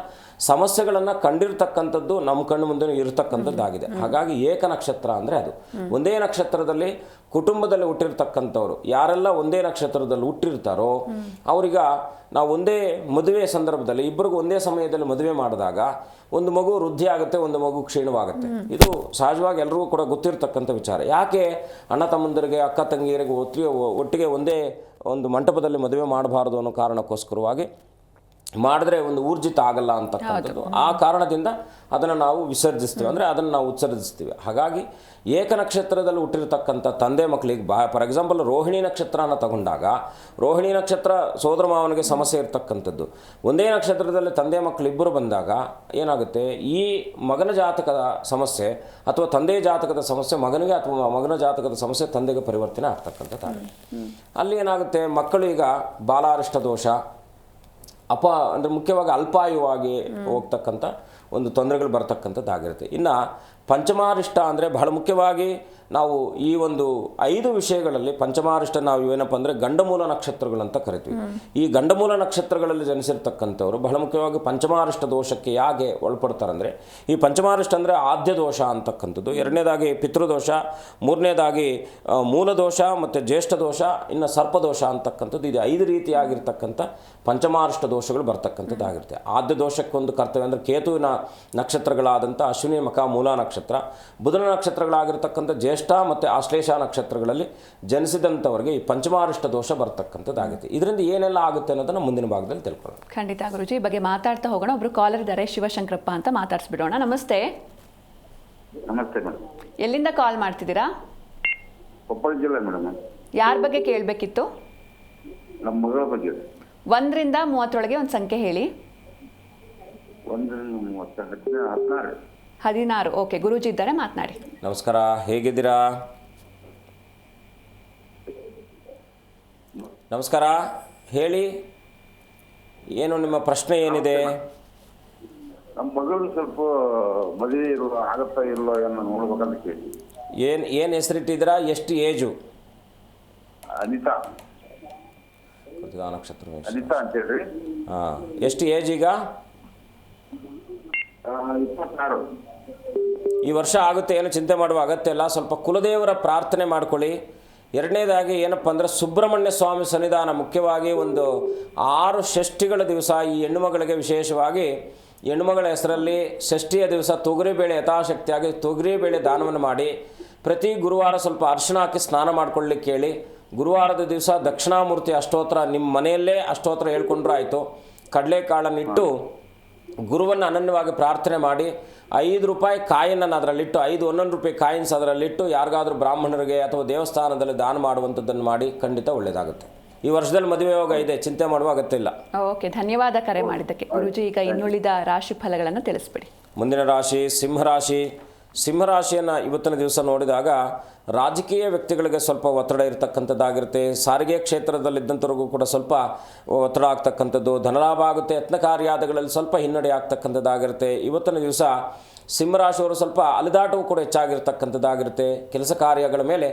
ಸಮಸ್ಯೆಗಳನ್ನು ಕಂಡಿರ್ತಕ್ಕಂಥದ್ದು ನಮ್ಮ ಕಣ್ಣು ಮುಂದೆ ಇರತಕ್ಕಂಥದ್ದಾಗಿದೆ. ಹಾಗಾಗಿ ಏಕ ನಕ್ಷತ್ರ ಅಂದರೆ ಅದು ಒಂದೇ ನಕ್ಷತ್ರದಲ್ಲಿ ಕುಟುಂಬದಲ್ಲಿ ಹುಟ್ಟಿರ್ತಕ್ಕಂಥವ್ರು ಯಾರೆಲ್ಲ ಒಂದೇ ನಕ್ಷತ್ರದಲ್ಲಿ ಹುಟ್ಟಿರ್ತಾರೋ ಅವ್ರೀಗ ನಾವು ಒಂದೇ ಮದುವೆ ಸಂದರ್ಭದಲ್ಲಿ ಇಬ್ಬರಿಗೂ ಒಂದೇ ಸಮಯದಲ್ಲಿ ಮದುವೆ ಮಾಡಿದಾಗ ಒಂದು ಮಗು ವೃದ್ಧಿ ಆಗುತ್ತೆ, ಒಂದು ಮಗು ಕ್ಷೀಣವಾಗುತ್ತೆ. ಇದು ಸಹಜವಾಗಿ ಎಲ್ರಿಗೂ ಕೂಡ ಗೊತ್ತಿರತಕ್ಕಂಥ ವಿಚಾರ. ಯಾಕೆ ಅಣ್ಣ ತಮ್ಮಂದರಿಗೆ ಅಕ್ಕ ತಂಗಿಯರಿಗೆ ಒಟ್ಟಿಗೆ ಒಂದೇ ಒಂದು ಮಂಟಪದಲ್ಲಿ ಮದುವೆ ಮಾಡಬಾರ್ದು ಅನ್ನೋ ಕಾರಣಕ್ಕೋಸ್ಕರವಾಗಿ ಮಾಡಿದ್ರೆ ಒಂದು ಊರ್ಜಿತ ಆಗಲ್ಲ ಅಂತಕ್ಕಂಥದ್ದು. ಆ ಕಾರಣದಿಂದ ಅದನ್ನು ನಾವು ವಿಸರ್ಜಿಸ್ತೀವಿ, ಅಂದರೆ ಅದನ್ನು ನಾವು ಉತ್ಸರ್ಜಿಸ್ತೀವಿ. ಹಾಗಾಗಿ ಏಕ ನಕ್ಷತ್ರದಲ್ಲಿ ಹುಟ್ಟಿರ್ತಕ್ಕಂಥ ತಂದೆ ಮಕ್ಕಳಿಗೆ ಫಾರ್ ಎಕ್ಸಾಂಪಲ್ ರೋಹಿಣಿ ನಕ್ಷತ್ರನ ತಗೊಂಡಾಗ ರೋಹಿಣಿ ನಕ್ಷತ್ರ ಸೋದರ ಮಾವನಿಗೆ ಸಮಸ್ಯೆ ಇರ್ತಕ್ಕಂಥದ್ದು. ಒಂದೇ ನಕ್ಷತ್ರದಲ್ಲಿ ತಂದೆ ಮಕ್ಕಳಿಬ್ಬರು ಬಂದಾಗ ಏನಾಗುತ್ತೆ, ಈ ಮಗನ ಜಾತಕದ ಸಮಸ್ಯೆ ಅಥವಾ ತಂದೆ ಜಾತಕದ ಸಮಸ್ಯೆ ಮಗನಿಗೆ ಅಥವಾ ಮಗನ ಜಾತಕದ ಸಮಸ್ಯೆ ತಂದೆಗೆ ಪರಿವರ್ತನೆ ಆಗ್ತಕ್ಕಂಥದ್ದು. ಅಲ್ಲಿ ಏನಾಗುತ್ತೆ, ಮಕ್ಕಳು ಈಗ ಬಾಲಾರಿಷ್ಟ ದೋಷ ಅಂದರೆ ಮುಖ್ಯವಾಗಿ ಅಲ್ಪಾಯುವಾಗಿ ಹೋಗ್ತಕ್ಕಂಥ ಒಂದು ತೊಂದರೆಗಳು ಬರ್ತಕ್ಕಂಥದ್ದಾಗಿರುತ್ತೆ. ಇನ್ನು ಪಂಚಮಾರಿಷ್ಟ ಅಂದರೆ ಬಹಳ ಮುಖ್ಯವಾಗಿ ನಾವು ಈ ಒಂದು 5 ವಿಷಯಗಳಲ್ಲಿ ಪಂಚಮಾರಿಷ್ಟ ನಾವು ಏನಪ್ಪ ಅಂದರೆ ಗಂಡಮೂಲ ನಕ್ಷತ್ರಗಳಂತ ಕರಿತೀವಿ. ಈ ಗಂಡಮೂಲ ನಕ್ಷತ್ರಗಳಲ್ಲಿ ಜನಿಸಿರ್ತಕ್ಕಂಥವ್ರು ಬಹಳ ಮುಖ್ಯವಾಗಿ ಪಂಚಮಾರಿಷ್ಟ ದೋಷಕ್ಕೆ ಯಾಕೆ ಒಳಪಡ್ತಾರೆ ಅಂದರೆ, ಈ ಪಂಚಮಾರಿಷ್ಟ ಅಂದರೆ ಆದ್ಯ ದೋಷ ಅಂತಕ್ಕಂಥದ್ದು, ಎರಡನೇದಾಗಿ ಪಿತೃದೋಷ, ಮೂರನೇದಾಗಿ ಮೂಲದೋಷ ಮತ್ತು ಜ್ಯೇಷ್ಠ ದೋಷ, ಇನ್ನು ಸರ್ಪದೋಷ ಅಂತಕ್ಕಂಥದ್ದು. ಇದು 5 ರೀತಿಯಾಗಿರ್ತಕ್ಕಂಥ ಪಂಚಮಾರಿಷ್ಟ ದೋಷಗಳು ಬರ್ತಕ್ಕಂಥದ್ದಾಗಿರುತ್ತೆ. ಆದ್ಯ ದೋಷಕ್ಕೊಂದು ಕರ್ತವ್ಯ ಅಂದರೆ ಕೇತುವಿನ ನಕ್ಷತ್ರಗಳಾದಂಥ ಅಶ್ವಿನಿ ಮಖ ಮೂಲ ನಕ್ಷತ್ರ, ಬುಧನ ನಕ್ಷತ್ರಗಳಾಗಿರ್ತಕ್ಕಂಥ ಜ್ಯೇಷ್ಠ ಮತ್ತು ಆಶ್ಲೇಷ ನಕ್ಷತ್ರಗಳಲ್ಲಿ ಜನಿಸಿದಂಥವರಿಗೆ ಈ ಪಂಚಮಾರಿಷ್ಟ ದೋಷ ಬರ್ತಕ್ಕಂಥದ್ದಾಗುತ್ತೆ. ಇದರಿಂದ ಏನೆಲ್ಲ ಆಗುತ್ತೆ ಅನ್ನೋದನ್ನು ಮುಂದಿನ ಭಾಗದಲ್ಲಿ ತಿಳ್ಕೊಳ್ಳೋಣ. ಖಂಡಿತ ಗುರುಜಿ, ಈ ಬಗ್ಗೆ ಮಾತಾಡ್ತಾ ಹೋಗೋಣ. ಒಬ್ರು ಕಾಲರ್ ಇದ್ದಾರೆ, ಶಿವಶಂಕರಪ್ಪ ಅಂತ, ಮಾತಾಡ್ಸ್ಬಿಡೋಣ. ನಮಸ್ತೆ. ನಮಸ್ತೆ ಮೇಡಮ್. ಎಲ್ಲಿಂದ ಕಾಲ್ ಮಾಡ್ತಿದ್ದೀರಾ? ಕೊಪ್ಪಳ ಜಿಲ್ಲೆ ಮೇಡಮ್. ಯಾರ ಬಗ್ಗೆ ಕೇಳಬೇಕಿತ್ತು? ನಮ್ಮ ಮಗಳ ಬಗ್ಗೆ. 1ರಿಂದ 30 ಒಂದು ಸಂಖ್ಯೆ ಹೇಳಿ. 1ರಿಂದ 30, 16. ಓಕೆ, ಗುರೂಜಿ ಇದ್ದಾರೆ, ಮಾತನಾಡಿ. ನಮಸ್ಕಾರ, ಹೇಗಿದ್ದೀರಾ? ನಮಸ್ಕಾರ, ಹೇಳಿ, ಏನು ನಿಮ್ಮ ಪ್ರಶ್ನೆ ಏನಿದೆ? ನಮ್ಮ ಮಗಳು ಸ್ವಲ್ಪ ಮದುವೆ ಆಗತ್ತಾ ಇಲ್ಲೋ ಏನೋ ನೋಡ್ಬೇಕಂತ ಕೇಳಿ. ಏನು ಹೆಸರಿಟ್ಟಿದ್ದೀರಾ? ಎಷ್ಟು ಏಜು? ಅನಿತಾ ನಕ್ಷತ್ರ. ಅನಿತಾ ಅಂತೇಳಿ. ಹಾಂ, ಎಷ್ಟು ಏಜ್ ಈಗ? 26. ಈ ವರ್ಷ ಆಗುತ್ತೆ, ಏನು ಚಿಂತೆ ಮಾಡುವ ಅಗತ್ಯ ಇಲ್ಲ. ಸ್ವಲ್ಪ ಕುಲದೇವರ ಪ್ರಾರ್ಥನೆ ಮಾಡ್ಕೊಳ್ಳಿ. ಎರಡನೇದಾಗಿ ಏನಪ್ಪ ಅಂದರೆ ಸುಬ್ರಹ್ಮಣ್ಯ ಸ್ವಾಮಿ ಸನ್ನಿಧಾನ, ಮುಖ್ಯವಾಗಿ ಒಂದು 6 ಷಷ್ಠಿಗಳ ದಿವಸ ಈ ಹೆಣ್ಣುಮಗಳಿಗೆ ವಿಶೇಷವಾಗಿ ಹೆಣ್ಣುಮಗಳ ಹೆಸರಲ್ಲಿ ಷಷ್ಠಿಯ ದಿವಸ ತೊಗರಿಬೇಳೆ ಯಥಾಶಕ್ತಿಯಾಗಿ ತೊಗರಿಬೇಳೆ ದಾನವನ್ನು ಮಾಡಿ ಪ್ರತಿ ಗುರುವಾರ ಸ್ವಲ್ಪ ಅರಿಶಿಣ ಹಾಕಿ ಸ್ನಾನ ಮಾಡ್ಕೊಳ್ಳಿಕ್ಕೆ ಹೇಳಿ. ಗುರುವಾರದ ದಿವಸ ದಕ್ಷಿಣಾಮೂರ್ತಿ ಅಷ್ಟೋತ್ರ ನಿಮ್ಮ ಮನೆಯಲ್ಲೇ ಅಷ್ಟೋತ್ರ ಹೇಳ್ಕೊಂಡ್ರೂ ಆಯಿತು. ಕಡಲೆಕಾಳನ್ನಿಟ್ಟು ಗುರುವನ್ನು ಅನನ್ಯವಾಗಿ ಪ್ರಾರ್ಥನೆ ಮಾಡಿ 5 ರೂಪಾಯಿ ಕಾಯಿನನ್ನು ಅದರಲ್ಲಿಟ್ಟು 5 1 ರೂಪಾಯಿ ಕಾಯಿನ್ಸ್ ಅದರಲ್ಲಿಟ್ಟು ಯಾರಿಗಾದ್ರೂ ಬ್ರಾಹ್ಮಣರಿಗೆ ಅಥವಾ ದೇವಸ್ಥಾನದಲ್ಲಿ ದಾನ ಮಾಡುವಂಥದ್ದನ್ನು ಮಾಡಿ, ಖಂಡಿತ ಒಳ್ಳೆಯದಾಗುತ್ತೆ. ಈ ವರ್ಷದಲ್ಲಿ ಮದುವೆ ಯೋಗ ಇದೆ, ಚಿಂತೆ ಮಾಡುವ ಅಗತ್ಯ ಇಲ್ಲ. ಓಕೆ, ಧನ್ಯವಾದ ಕರೆ ಮಾಡಿದ್ದಕ್ಕೆ. ಗುರುಜಿ, ಈಗ ಇನ್ನುಳಿದ ರಾಶಿ ಫಲಗಳನ್ನು ತಿಳಿಸ್ಬಿಡಿ. ಮುಂದಿನ ರಾಶಿ ಸಿಂಹರಾಶಿ. ಸಿಂಹರಾಶಿಯನ್ನು ಇವತ್ತಿನ ದಿವಸ ನೋಡಿದಾಗ ರಾಜಕೀಯ ವ್ಯಕ್ತಿಗಳಿಗೆ ಸ್ವಲ್ಪ ಒತ್ತಡ ಇರತಕ್ಕಂಥದ್ದಾಗಿರುತ್ತೆ. ಸಾರಿಗೆ ಕ್ಷೇತ್ರದಲ್ಲಿದ್ದಂಥವ್ರಿಗೂ ಕೂಡ ಸ್ವಲ್ಪ ಒತ್ತಡ ಆಗ್ತಕ್ಕಂಥದ್ದು, ಧನಲಾಭ ಆಗುತ್ತೆ. ಯತ್ನ ಕಾರ್ಯಾದಿಗಳಲ್ಲಿ ಸ್ವಲ್ಪ ಹಿನ್ನಡೆ ಆಗ್ತಕ್ಕಂಥದ್ದಾಗಿರುತ್ತೆ. ಇವತ್ತಿನ ದಿವಸ ಸಿಂಹರಾಶಿಯವರು ಸ್ವಲ್ಪ ಅಲೆದಾಟವು ಕೂಡ ಹೆಚ್ಚಾಗಿರ್ತಕ್ಕಂಥದ್ದಾಗಿರುತ್ತೆ. ಕೆಲಸ ಕಾರ್ಯಗಳ ಮೇಲೆ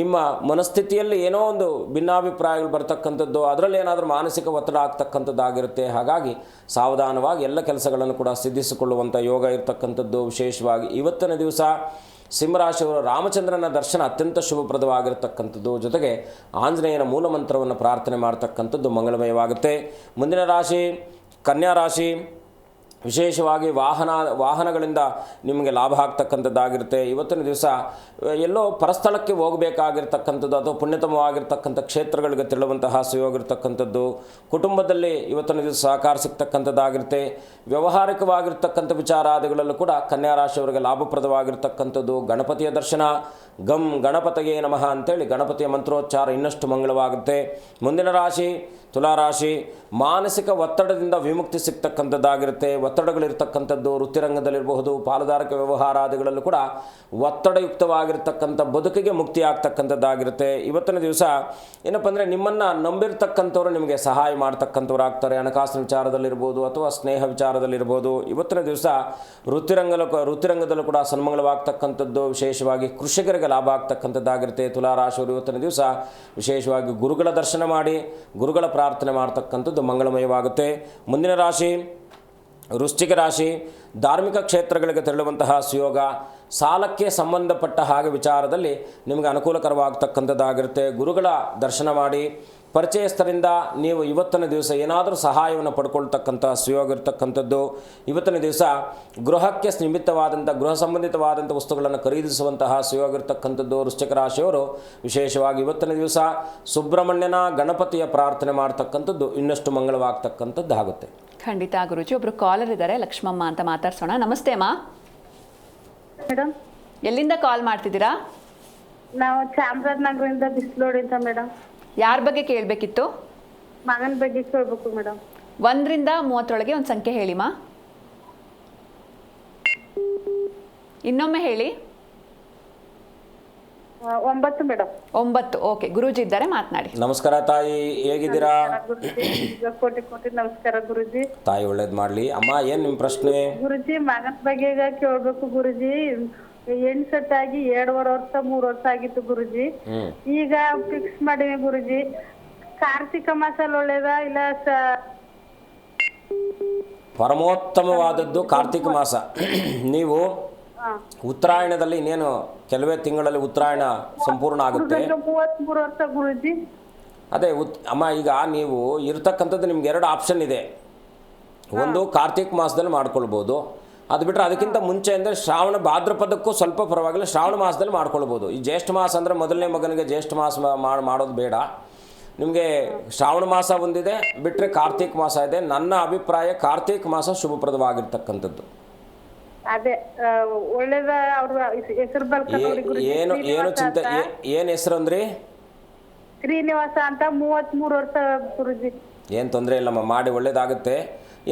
ನಿಮ್ಮ ಮನಸ್ಥಿತಿಯಲ್ಲಿ ಏನೋ ಒಂದು ಭಿನ್ನಾಭಿಪ್ರಾಯಗಳು ಬರ್ತಕ್ಕಂಥದ್ದು, ಅದರಲ್ಲಿ ಏನಾದರೂ ಮಾನಸಿಕ ಒತ್ತಡ ಆಗ್ತಕ್ಕಂಥದ್ದಾಗಿರುತ್ತೆ. ಹಾಗಾಗಿ ಸಾವಧಾನವಾಗಿ ಎಲ್ಲ ಕೆಲಸಗಳನ್ನು ಕೂಡ ಸಿದ್ಧಿಸಿಕೊಳ್ಳುವಂಥ ಯೋಗ ಇರತಕ್ಕಂಥದ್ದು. ವಿಶೇಷವಾಗಿ ಇವತ್ತಿನ ದಿವಸ ಸಿಂಹರಾಶಿಯವರು ರಾಮಚಂದ್ರನ ದರ್ಶನ ಅತ್ಯಂತ ಶುಭಪ್ರದವಾಗಿರ್ತಕ್ಕಂಥದ್ದು, ಜೊತೆಗೆ ಆಂಜನೇಯನ ಮೂಲಮಂತ್ರವನ್ನು ಪ್ರಾರ್ಥನೆ ಮಾಡ್ತಕ್ಕಂಥದ್ದು ಮಂಗಳಮಯವಾಗುತ್ತೆ. ಮುಂದಿನ ರಾಶಿ ಕನ್ಯಾ ರಾಶಿ. ವಿಶೇಷವಾಗಿ ವಾಹನಗಳಿಂದ ನಿಮಗೆ ಲಾಭ ಆಗ್ತಕ್ಕಂಥದ್ದಾಗಿರುತ್ತೆ. ಇವತ್ತಿನ ದಿವಸ ಎಲ್ಲೋ ಪರಸ್ಥಳಕ್ಕೆ ಹೋಗಬೇಕಾಗಿರ್ತಕ್ಕಂಥದ್ದು ಅಥವಾ ಪುಣ್ಯತಮವಾಗಿರ್ತಕ್ಕಂಥ ಕ್ಷೇತ್ರಗಳಿಗೆ ತೆರಳುವಂತಹ ಸುಯೋಗಿರ್ತಕ್ಕಂಥದ್ದು. ಕುಟುಂಬದಲ್ಲಿ ಇವತ್ತಿನ ದಿವಸ ಸಹಕಾರ ಸಿಗ್ತಕ್ಕಂಥದ್ದಾಗಿರುತ್ತೆ. ವ್ಯಾವಹಾರಿಕವಾಗಿರ್ತಕ್ಕಂಥ ವಿಚಾರಾದಿಗಳಲ್ಲೂ ಕೂಡ ಕನ್ಯಾ ರಾಶಿಯವರಿಗೆ ಲಾಭಪ್ರದವಾಗಿರ್ತಕ್ಕಂಥದ್ದು. ಗಣಪತಿಯ ದರ್ಶನ, ಗಣಪತಿಗೆ ನಮಃ ಅಂತೇಳಿ ಗಣಪತಿಯ ಮಂತ್ರೋಚ್ಚಾರ ಇನ್ನಷ್ಟು ಮಂಗಳವಾಗುತ್ತೆ. ಮುಂದಿನ ರಾಶಿ ತುಲಾರಾಶಿ ಮಾನಸಿಕ ಒತ್ತಡದಿಂದ ವಿಮುಕ್ತಿ ಸಿಗ್ತಕ್ಕಂಥದ್ದಾಗಿರುತ್ತೆ. ಒತ್ತಡಗಳಿರ್ತಕ್ಕಂಥದ್ದು ವೃತ್ತಿರಂಗದಲ್ಲಿರಬಹುದು, ಪಾಲುದಾರಿಕೆ ವ್ಯವಹಾರಾದಿಗಳಲ್ಲೂ ಕೂಡ ಒತ್ತಡಯುಕ್ತವಾಗಿರ್ತಕ್ಕಂಥ ಬದುಕಿಗೆ ಮುಕ್ತಿ ಆಗ್ತಕ್ಕಂಥದ್ದಾಗಿರುತ್ತೆ. ಇವತ್ತಿನ ದಿವಸ ಏನಪ್ಪ ಅಂದರೆ ನಿಮ್ಮನ್ನು ನಂಬಿರ್ತಕ್ಕಂಥವ್ರು ನಿಮಗೆ ಸಹಾಯ ಮಾಡ್ತಕ್ಕಂಥವ್ರು ಆಗ್ತಾರೆ. ಹಣಕಾಸಿನ ವಿಚಾರದಲ್ಲಿರ್ಬೋದು ಅಥವಾ ಸ್ನೇಹ ವಿಚಾರದಲ್ಲಿರ್ಬೋದು. ಇವತ್ತಿನ ದಿವಸ ವೃತ್ತಿರಂಗದಲ್ಲೂ ಕೂಡ ಸನ್ಮಂಗಲವಾಗ್ತಕ್ಕಂಥದ್ದು. ವಿಶೇಷವಾಗಿ ಕೃಷಿಕರಿಗೆ ಲಾಭ ಆಗ್ತಕ್ಕಂಥದ್ದಾಗಿರುತ್ತೆ. ತುಲಾರಾಶಿಯವರು ಇವತ್ತಿನ ದಿವಸ ವಿಶೇಷವಾಗಿ ಗುರುಗಳ ದರ್ಶನ ಮಾಡಿ ಗುರುಗಳ ಪ್ರಾರ್ಥನೆ ಮಾಡ್ತಕ್ಕಂಥದ್ದು ಮಂಗಳಮಯವಾಗುತ್ತೆ. ಮುಂದಿನ ರಾಶಿ ವೃಶ್ಚಿಕ ರಾಶಿ. ಧಾರ್ಮಿಕ ಕ್ಷೇತ್ರಗಳಿಗೆ ತೆರಳುವಂತಹ ಸುಯೋಗ. ಸಾಲಕ್ಕೆ ಸಂಬಂಧಪಟ್ಟ ಹಾಗೆ ವಿಚಾರದಲ್ಲಿ ನಿಮಗೆ ಅನುಕೂಲಕರವಾಗ್ತಕ್ಕಂಥದ್ದಾಗಿರುತ್ತೆ. ಗುರುಗಳ ದರ್ಶನ ಮಾಡಿ ಪರಿಚಯಸ್ಥರಿಂದ ನೀವು ಇವತ್ತಿನ ದಿವಸ ಏನಾದರೂ ಸಹಾಯವನ್ನು ಪಡ್ಕೊಳ್ತಕ್ಕಂಥ ಸುಯೋಗ ಇರತಕ್ಕಂಥದ್ದು. ಇವತ್ತಿನ ದಿವಸ ಗೃಹಕ್ಕೆ ನಿಮಿತ್ತವಾದಂಥ ಗೃಹ ಸಂಬಂಧಿತವಾದಂಥ ವಸ್ತುಗಳನ್ನು ಖರೀದಿಸುವಂತಹ ಸುಯೋಗ ಇರತಕ್ಕಂಥದ್ದು. ವೃಶ್ಚಿಕ ರಾಶಿಯವರು ವಿಶೇಷವಾಗಿ ಇವತ್ತಿನ ದಿವಸ ಸುಬ್ರಹ್ಮಣ್ಯನ ಗಣಪತಿಯ ಪ್ರಾರ್ಥನೆ ಮಾಡ್ತಕ್ಕಂಥದ್ದು ಇನ್ನಷ್ಟು ಮಂಗಳವಾಗ್ತಕ್ಕಂಥದ್ದು ಆಗುತ್ತೆ. ಖಂಡಿತ ಗುರುಜಿ. ಒಬ್ರು ಕಾಲರ್ ಇದ್ದಾರೆ, ಲಕ್ಷ್ಮಮ್ಮ ಅಂತ, ಮಾತಾಡ್ಸೋಣ. ನಮಸ್ತೆ ಅಮ್ಮ. ಮೇಡಮ್, ಎಲ್ಲಿಂದ ಕಾಲ್ ಮಾಡ್ತಿದ್ದೀರಾ? ನಾವು ಚಾಮರಾಜನಗರದಿಂದ ಬಿಸ್ಲೋಡಿಂದ ಮೇಡಮ್. ಯಾರ ಬಗ್ಗೆ ಕೇಳಬೇಕಿತ್ತು? ಮಗನ ಬಗ್ಗೆ ಕೇಳಬೇಕು ಮೇಡಮ್. 1 ರಿಂದ 30 ಒಂದು ಸಂಖ್ಯೆ ಹೇಳಿಮ್ಮ. ಇನ್ನೊಮ್ಮೆ ಹೇಳಿ. 9 ಮೇಡಮ್. 9. ಓಕೆ, ಗುರೂಜಿ ಇದ್ದಾರೆ, ಮಾತನಾಡಿ. ನಮಸ್ಕಾರ ತಾಯಿ, ಹೇಗಿದ್ದೀರಾ? ಕೋಟಿ ಕೋಟಿ ನಮಸ್ಕಾರ ಗುರುಜಿ. ತಾಯಿ ಒಳ್ಳೇದು ಮಾಡಲಿ. ಅಮ್ಮ, ಏನು ನಿಮ್ಮ ಪ್ರಶ್ನೆ? ಗುರುಜಿ, ಮಗನ ಬಗ್ಗೆ ಕೇಳಬೇಕು ಗುರುಜಿ. ಹೆಣ್ಣು ಸೆಟ್ ಆಗಿ 2.5 ವರ್ಷ 3 ವರ್ಷ ಆಗಿತ್ತು ಗುರುಜಿ. ಈಗ ಫಿಕ್ಸ್ ಮಾಡಿವಿ ಗುರುಜಿ. ಕಾರ್ತಿಕ ಮಾಸಲ್ಲಿ ಒಳ್ಳೇದ ಇಲ್ಲ ಪರಮೋತ್ತಮವಾದದ್ದು ಕಾರ್ತಿಕ ಮಾಸ. ನೀವು ಉತ್ತರಾಯಣದಲ್ಲಿ ಇನ್ನೇನು ಕೆಲವೇ ತಿಂಗಳಲ್ಲಿ ಉತ್ತರಾಯಣ ಸಂಪೂರ್ಣ ಆಗುತ್ತೆ. 33 ವರ್ಷ ಗುರುಜಿ. ಅದೇ ಅಮ್ಮ, ಈಗ ನೀವು ಇರ್ತಕ್ಕಂಥದ್ದು ನಿಮ್ಗೆ 2 ಆಪ್ಷನ್ ಇದೆ. ಒಂದು ಕಾರ್ತಿಕ ಮಾಸದಲ್ಲಿ ಮಾಡ್ಕೊಳ್ಬೋದು. ಅದು ಬಿಟ್ಟರೆ ಅದಕ್ಕಿಂತ ಮುಂಚೆ ಅಂದರೆ ಶ್ರಾವಣ ಭಾದ್ರಪದಕ್ಕೂ ಸ್ವಲ್ಪ ಪರವಾಗಿಲ್ಲ, ಶ್ರಾವಣ ಮಾಸದಲ್ಲಿ ಮಾಡ್ಕೊಳ್ಬೋದು. ಈ ಜ್ಯೇಷ್ಠ ಮಾಸ ಅಂದರೆ ಮೊದಲನೇ ಮಗನಿಗೆ ಜ್ಯೇಷ್ಠ ಮಾಸ ಮಾಡೋದು ಬೇಡ. ನಿಮಗೆ ಶ್ರಾವಣ ಮಾಸ ಒಂದಿದೆ, ಬಿಟ್ಟರೆ ಕಾರ್ತಿಕ ಮಾಸ ಇದೆ. ನನ್ನ ಅಭಿಪ್ರಾಯ ಕಾರ್ತಿಕ ಮಾಸ ಶುಭಪ್ರದವಾಗಿರ್ತಕ್ಕಂಥದ್ದು. ಅದೇ ಒಳ್ಳೇದ. ಅವ್ರ ಹೆಸರು ಏನು ಏನು ಚಿಂತೆ, ಏನು ಹೆಸರು ಅಂದ್ರಿ? ಶ್ರೀನಿವಾಸ ಅಂತ, 33 ವರ್ಷ ಗುರುಜಿ. ಏನು ತೊಂದರೆ ಇಲ್ಲಮ್ಮ, ಮಾಡಿ ಒಳ್ಳೇದಾಗುತ್ತೆ.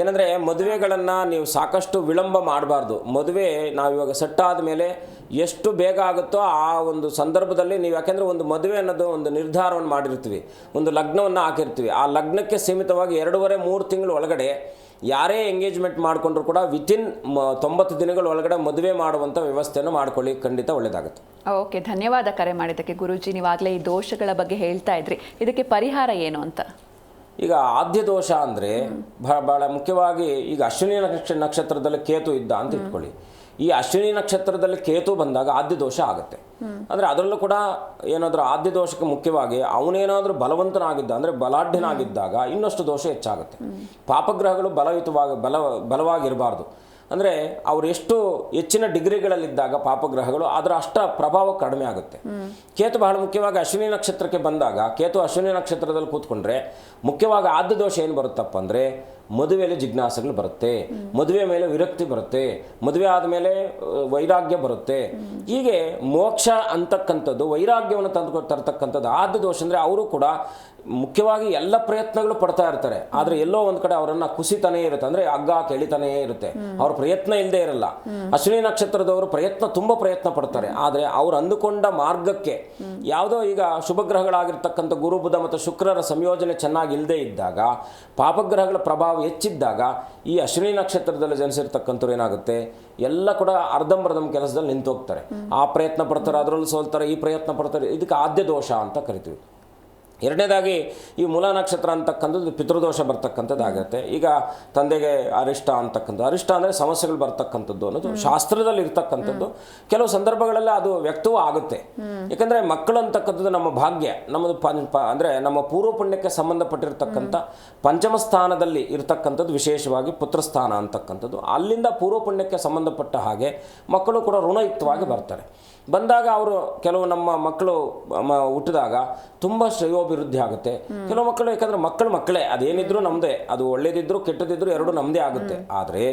ಏನಂದರೆ ಮದುವೆಗಳನ್ನು ನೀವು ಸಾಕಷ್ಟು ವಿಳಂಬ ಮಾಡಬಾರ್ದು. ಮದುವೆ ನಾವು ಇವಾಗ ಸೆಟ್ ಆದಮೇಲೆ ಎಷ್ಟು ಬೇಗ ಆಗುತ್ತೋ ಆ ಒಂದು ಸಂದರ್ಭದಲ್ಲಿ ನೀವು, ಯಾಕೆಂದರೆ ಒಂದು ಮದುವೆ ಅನ್ನೋದು ಒಂದು ನಿರ್ಧಾರವನ್ನು ಮಾಡಿರ್ತೀವಿ, ಒಂದು ಲಗ್ನವನ್ನು ಹಾಕಿರ್ತೀವಿ. ಆ ಲಗ್ನಕ್ಕೆ ಸೀಮಿತವಾಗಿ 2.5-3 ತಿಂಗಳ ಒಳಗಡೆ ಯಾರೇ ಎಂಗೇಜ್ಮೆಂಟ್ ಮಾಡಿಕೊಂಡ್ರು ಕೂಡ ವಿತಿನ್ 90 ದಿನಗಳ ಒಳಗಡೆ ಮದುವೆ ಮಾಡುವಂಥ ವ್ಯವಸ್ಥೆಯನ್ನು ಮಾಡ್ಕೊಳ್ಳಿ, ಖಂಡಿತ ಒಳ್ಳೆಯದಾಗುತ್ತೆ. ಓಕೆ, ಧನ್ಯವಾದ ಕರೆ ಮಾಡಿದ್ದಕ್ಕೆ ಗುರೂಜಿ. ನೀವಾಗಲೇ ಈ ದೋಷಗಳ ಬಗ್ಗೆ ಹೇಳ್ತಾ ಇದ್ರಿ, ಇದಕ್ಕೆ ಪರಿಹಾರ ಏನು ಅಂತ? ಈಗ ಆದ್ಯ ದೋಷ ಅಂದರೆ ಭಾಳ ಮುಖ್ಯವಾಗಿ ಈಗ ಅಶ್ವಿನಿ ನಕ್ಷತ್ರದಲ್ಲಿ ಕೇತು ಇದ್ದ ಅಂತ ಇಟ್ಕೊಳ್ಳಿ. ಈ ಅಶ್ವಿನಿ ನಕ್ಷತ್ರದಲ್ಲಿ ಕೇತು ಬಂದಾಗ ಆದ್ಯ ದೋಷ ಆಗುತ್ತೆ. ಅಂದರೆ ಅದರಲ್ಲೂ ಕೂಡ ಏನಾದರೂ ಆದ್ಯ ದೋಷಕ್ಕೆ ಮುಖ್ಯವಾಗಿ ಅವನೇನಾದರೂ ಬಲವಂತನಾಗಿದ್ದ ಅಂದರೆ ಬಲಾಢ್ಯನಾಗಿದ್ದಾಗ ಇನ್ನಷ್ಟು ದೋಷ ಹೆಚ್ಚಾಗುತ್ತೆ. ಪಾಪಗ್ರಹಗಳು ಬಲವಾಗಿರಬಾರ್ದು. ಅಂದರೆ ಅವರು ಎಷ್ಟು ಹೆಚ್ಚಿನ ಡಿಗ್ರಿಗಳಲ್ಲಿದ್ದಾಗ ಪಾಪಗ್ರಹಗಳು ಅದರ ಅಷ್ಟ ಪ್ರಭಾವ ಕಡಿಮೆ ಆಗುತ್ತೆ. ಕೇತು ಬಹಳ ಮುಖ್ಯವಾಗಿ ಅಶ್ವಿನಿ ನಕ್ಷತ್ರಕ್ಕೆ ಬಂದಾಗ, ಕೇತು ಅಶ್ವಿನಿ ನಕ್ಷತ್ರದಲ್ಲಿ ಕೂತ್ಕೊಂಡ್ರೆ ಮುಖ್ಯವಾಗಿ ಆದ್ಯ ದೋಷ ಏನು ಬರುತ್ತಪ್ಪ ಅಂದರೆ ಮದುವೆಯಲ್ಲಿ ಜಿಜ್ಞಾಸೆಗಳು ಬರುತ್ತೆ, ಮದುವೆ ಮೇಲೆ ವಿರಕ್ತಿ ಬರುತ್ತೆ, ಮದುವೆ ಆದಮೇಲೆ ವೈರಾಗ್ಯ ಬರುತ್ತೆ. ಹೀಗೆ ಮೋಕ್ಷ ಅಂತಕ್ಕಂಥದ್ದು, ವೈರಾಗ್ಯವನ್ನು ತರ್ತಕ್ಕಂಥದ್ದು ಆದ್ಯ ದೋಷ. ಅಂದರೆ ಅವರು ಕೂಡ ಮುಖ್ಯವಾಗಿ ಎಲ್ಲ ಪ್ರಯತ್ನಗಳು ಪಡ್ತಾ ಇರ್ತಾರೆ, ಆದರೆ ಎಲ್ಲೋ ಒಂದು ಕಡೆ ಅವರನ್ನು ಕುಸಿತಾನೇ ಇರುತ್ತೆ, ಅಂದರೆ ಹಗ್ಗ ಕೆಳಿತಾನೇ ಇರುತ್ತೆ, ಅವ್ರ ಪ್ರಯತ್ನ ಇಲ್ಲದೆ ಇರಲ್ಲ. ಅಶ್ವಿನಿ ನಕ್ಷತ್ರದವರು ತುಂಬ ಪ್ರಯತ್ನ ಪಡ್ತಾರೆ, ಆದರೆ ಅವರು ಅಂದುಕೊಂಡ ಮಾರ್ಗಕ್ಕೆ ಯಾವುದೋ ಈಗ ಶುಭಗ್ರಹಗಳಾಗಿರ್ತಕ್ಕಂಥ ಗುರು ಬುಧ ಮತ್ತು ಶುಕ್ರರ ಸಂಯೋಜನೆ ಚೆನ್ನಾಗಿ ಇಲ್ಲದೆ ಇದ್ದಾಗ, ಪಾಪಗ್ರಹಗಳ ಪ್ರಭಾವ ಹೆಚ್ಚಿದ್ದಾಗ ಈ ಅಶ್ವಿನಿ ನಕ್ಷತ್ರದಲ್ಲಿ ಜನಿಸಿರ್ತಕ್ಕಂಥವ್ರು ಏನಾಗುತ್ತೆ, ಎಲ್ಲ ಕೂಡ ಅರ್ಧಂಬರ್ಧಂ ಕೆಲಸದಲ್ಲಿ ನಿಂತು ಹೋಗ್ತಾರೆ. ಆ ಪ್ರಯತ್ನ ಪಡ್ತಾರೆ, ಅದರಲ್ಲೂ ಸೋಲ್ತಾರೆ, ಈ ಪ್ರಯತ್ನ ಪಡ್ತಾರೆ. ಇದಕ್ಕೆ ಆದ್ಯ ದೋಷ ಅಂತ ಕರಿತೀವಿ. ಎರಡನೇದಾಗಿ ಈ ಮೂಲ ನಕ್ಷತ್ರ ಅಂತಕ್ಕಂಥದ್ದು ಪಿತೃದೋಷ ಬರ್ತಕ್ಕಂಥದ್ದಾಗುತ್ತೆ. ಈಗ ತಂದೆಗೆ ಅರಿಷ್ಟ ಅಂತಕ್ಕಂಥದ್ದು, ಅರಿಷ್ಟ ಅಂದರೆ ಸಮಸ್ಯೆಗಳು ಬರ್ತಕ್ಕಂಥದ್ದು ಅನ್ನೋದು ಶಾಸ್ತ್ರದಲ್ಲಿ ಇರ್ತಕ್ಕಂಥದ್ದು. ಕೆಲವು ಸಂದರ್ಭಗಳಲ್ಲಿ ಅದು ವ್ಯಕ್ತವೂ ಆಗುತ್ತೆ. ಯಾಕಂದರೆ ಮಕ್ಕಳು ಅಂತಕ್ಕಂಥದ್ದು ನಮ್ಮ ಭಾಗ್ಯ, ನಮ್ಮದು ಅಂದರೆ ನಮ್ಮ ಪೂರ್ವ ಪುಣ್ಯಕ್ಕೆ ಸಂಬಂಧಪಟ್ಟಿರ್ತಕ್ಕಂಥ ಪಂಚಮ ಸ್ಥಾನದಲ್ಲಿ ಇರ್ತಕ್ಕಂಥದ್ದು, ವಿಶೇಷವಾಗಿ ಪುತ್ರಸ್ಥಾನ ಅಂತಕ್ಕಂಥದ್ದು. ಅಲ್ಲಿಂದ ಪೂರ್ವ ಪುಣ್ಯಕ್ಕೆ ಸಂಬಂಧಪಟ್ಟ ಹಾಗೆ ಮಕ್ಕಳು ಕೂಡ ಋಣಯುಕ್ತವಾಗಿ ಬರ್ತಾರೆ. ಬಂದಾಗ ಅವರು ಕೆಲವು ನಮ್ಮ ಮಕ್ಕಳು ಹುಟ್ಟಿದಾಗ ತುಂಬ ಶ್ರೇಯೋಭಿವೃದ್ಧಿ ಆಗುತ್ತೆ. ಕೆಲವು ಮಕ್ಕಳು ಯಾಕಂದರೆ ಮಕ್ಕಳೇ ಅದೇನಿದ್ರು ನಮ್ಮದೇ, ಅದು ಒಳ್ಳೇದಿದ್ರು ಕೆಟ್ಟದಿದ್ರು ಎರಡು ನಮ್ಮದೇ ಆಗುತ್ತೆ. ಆದರೆ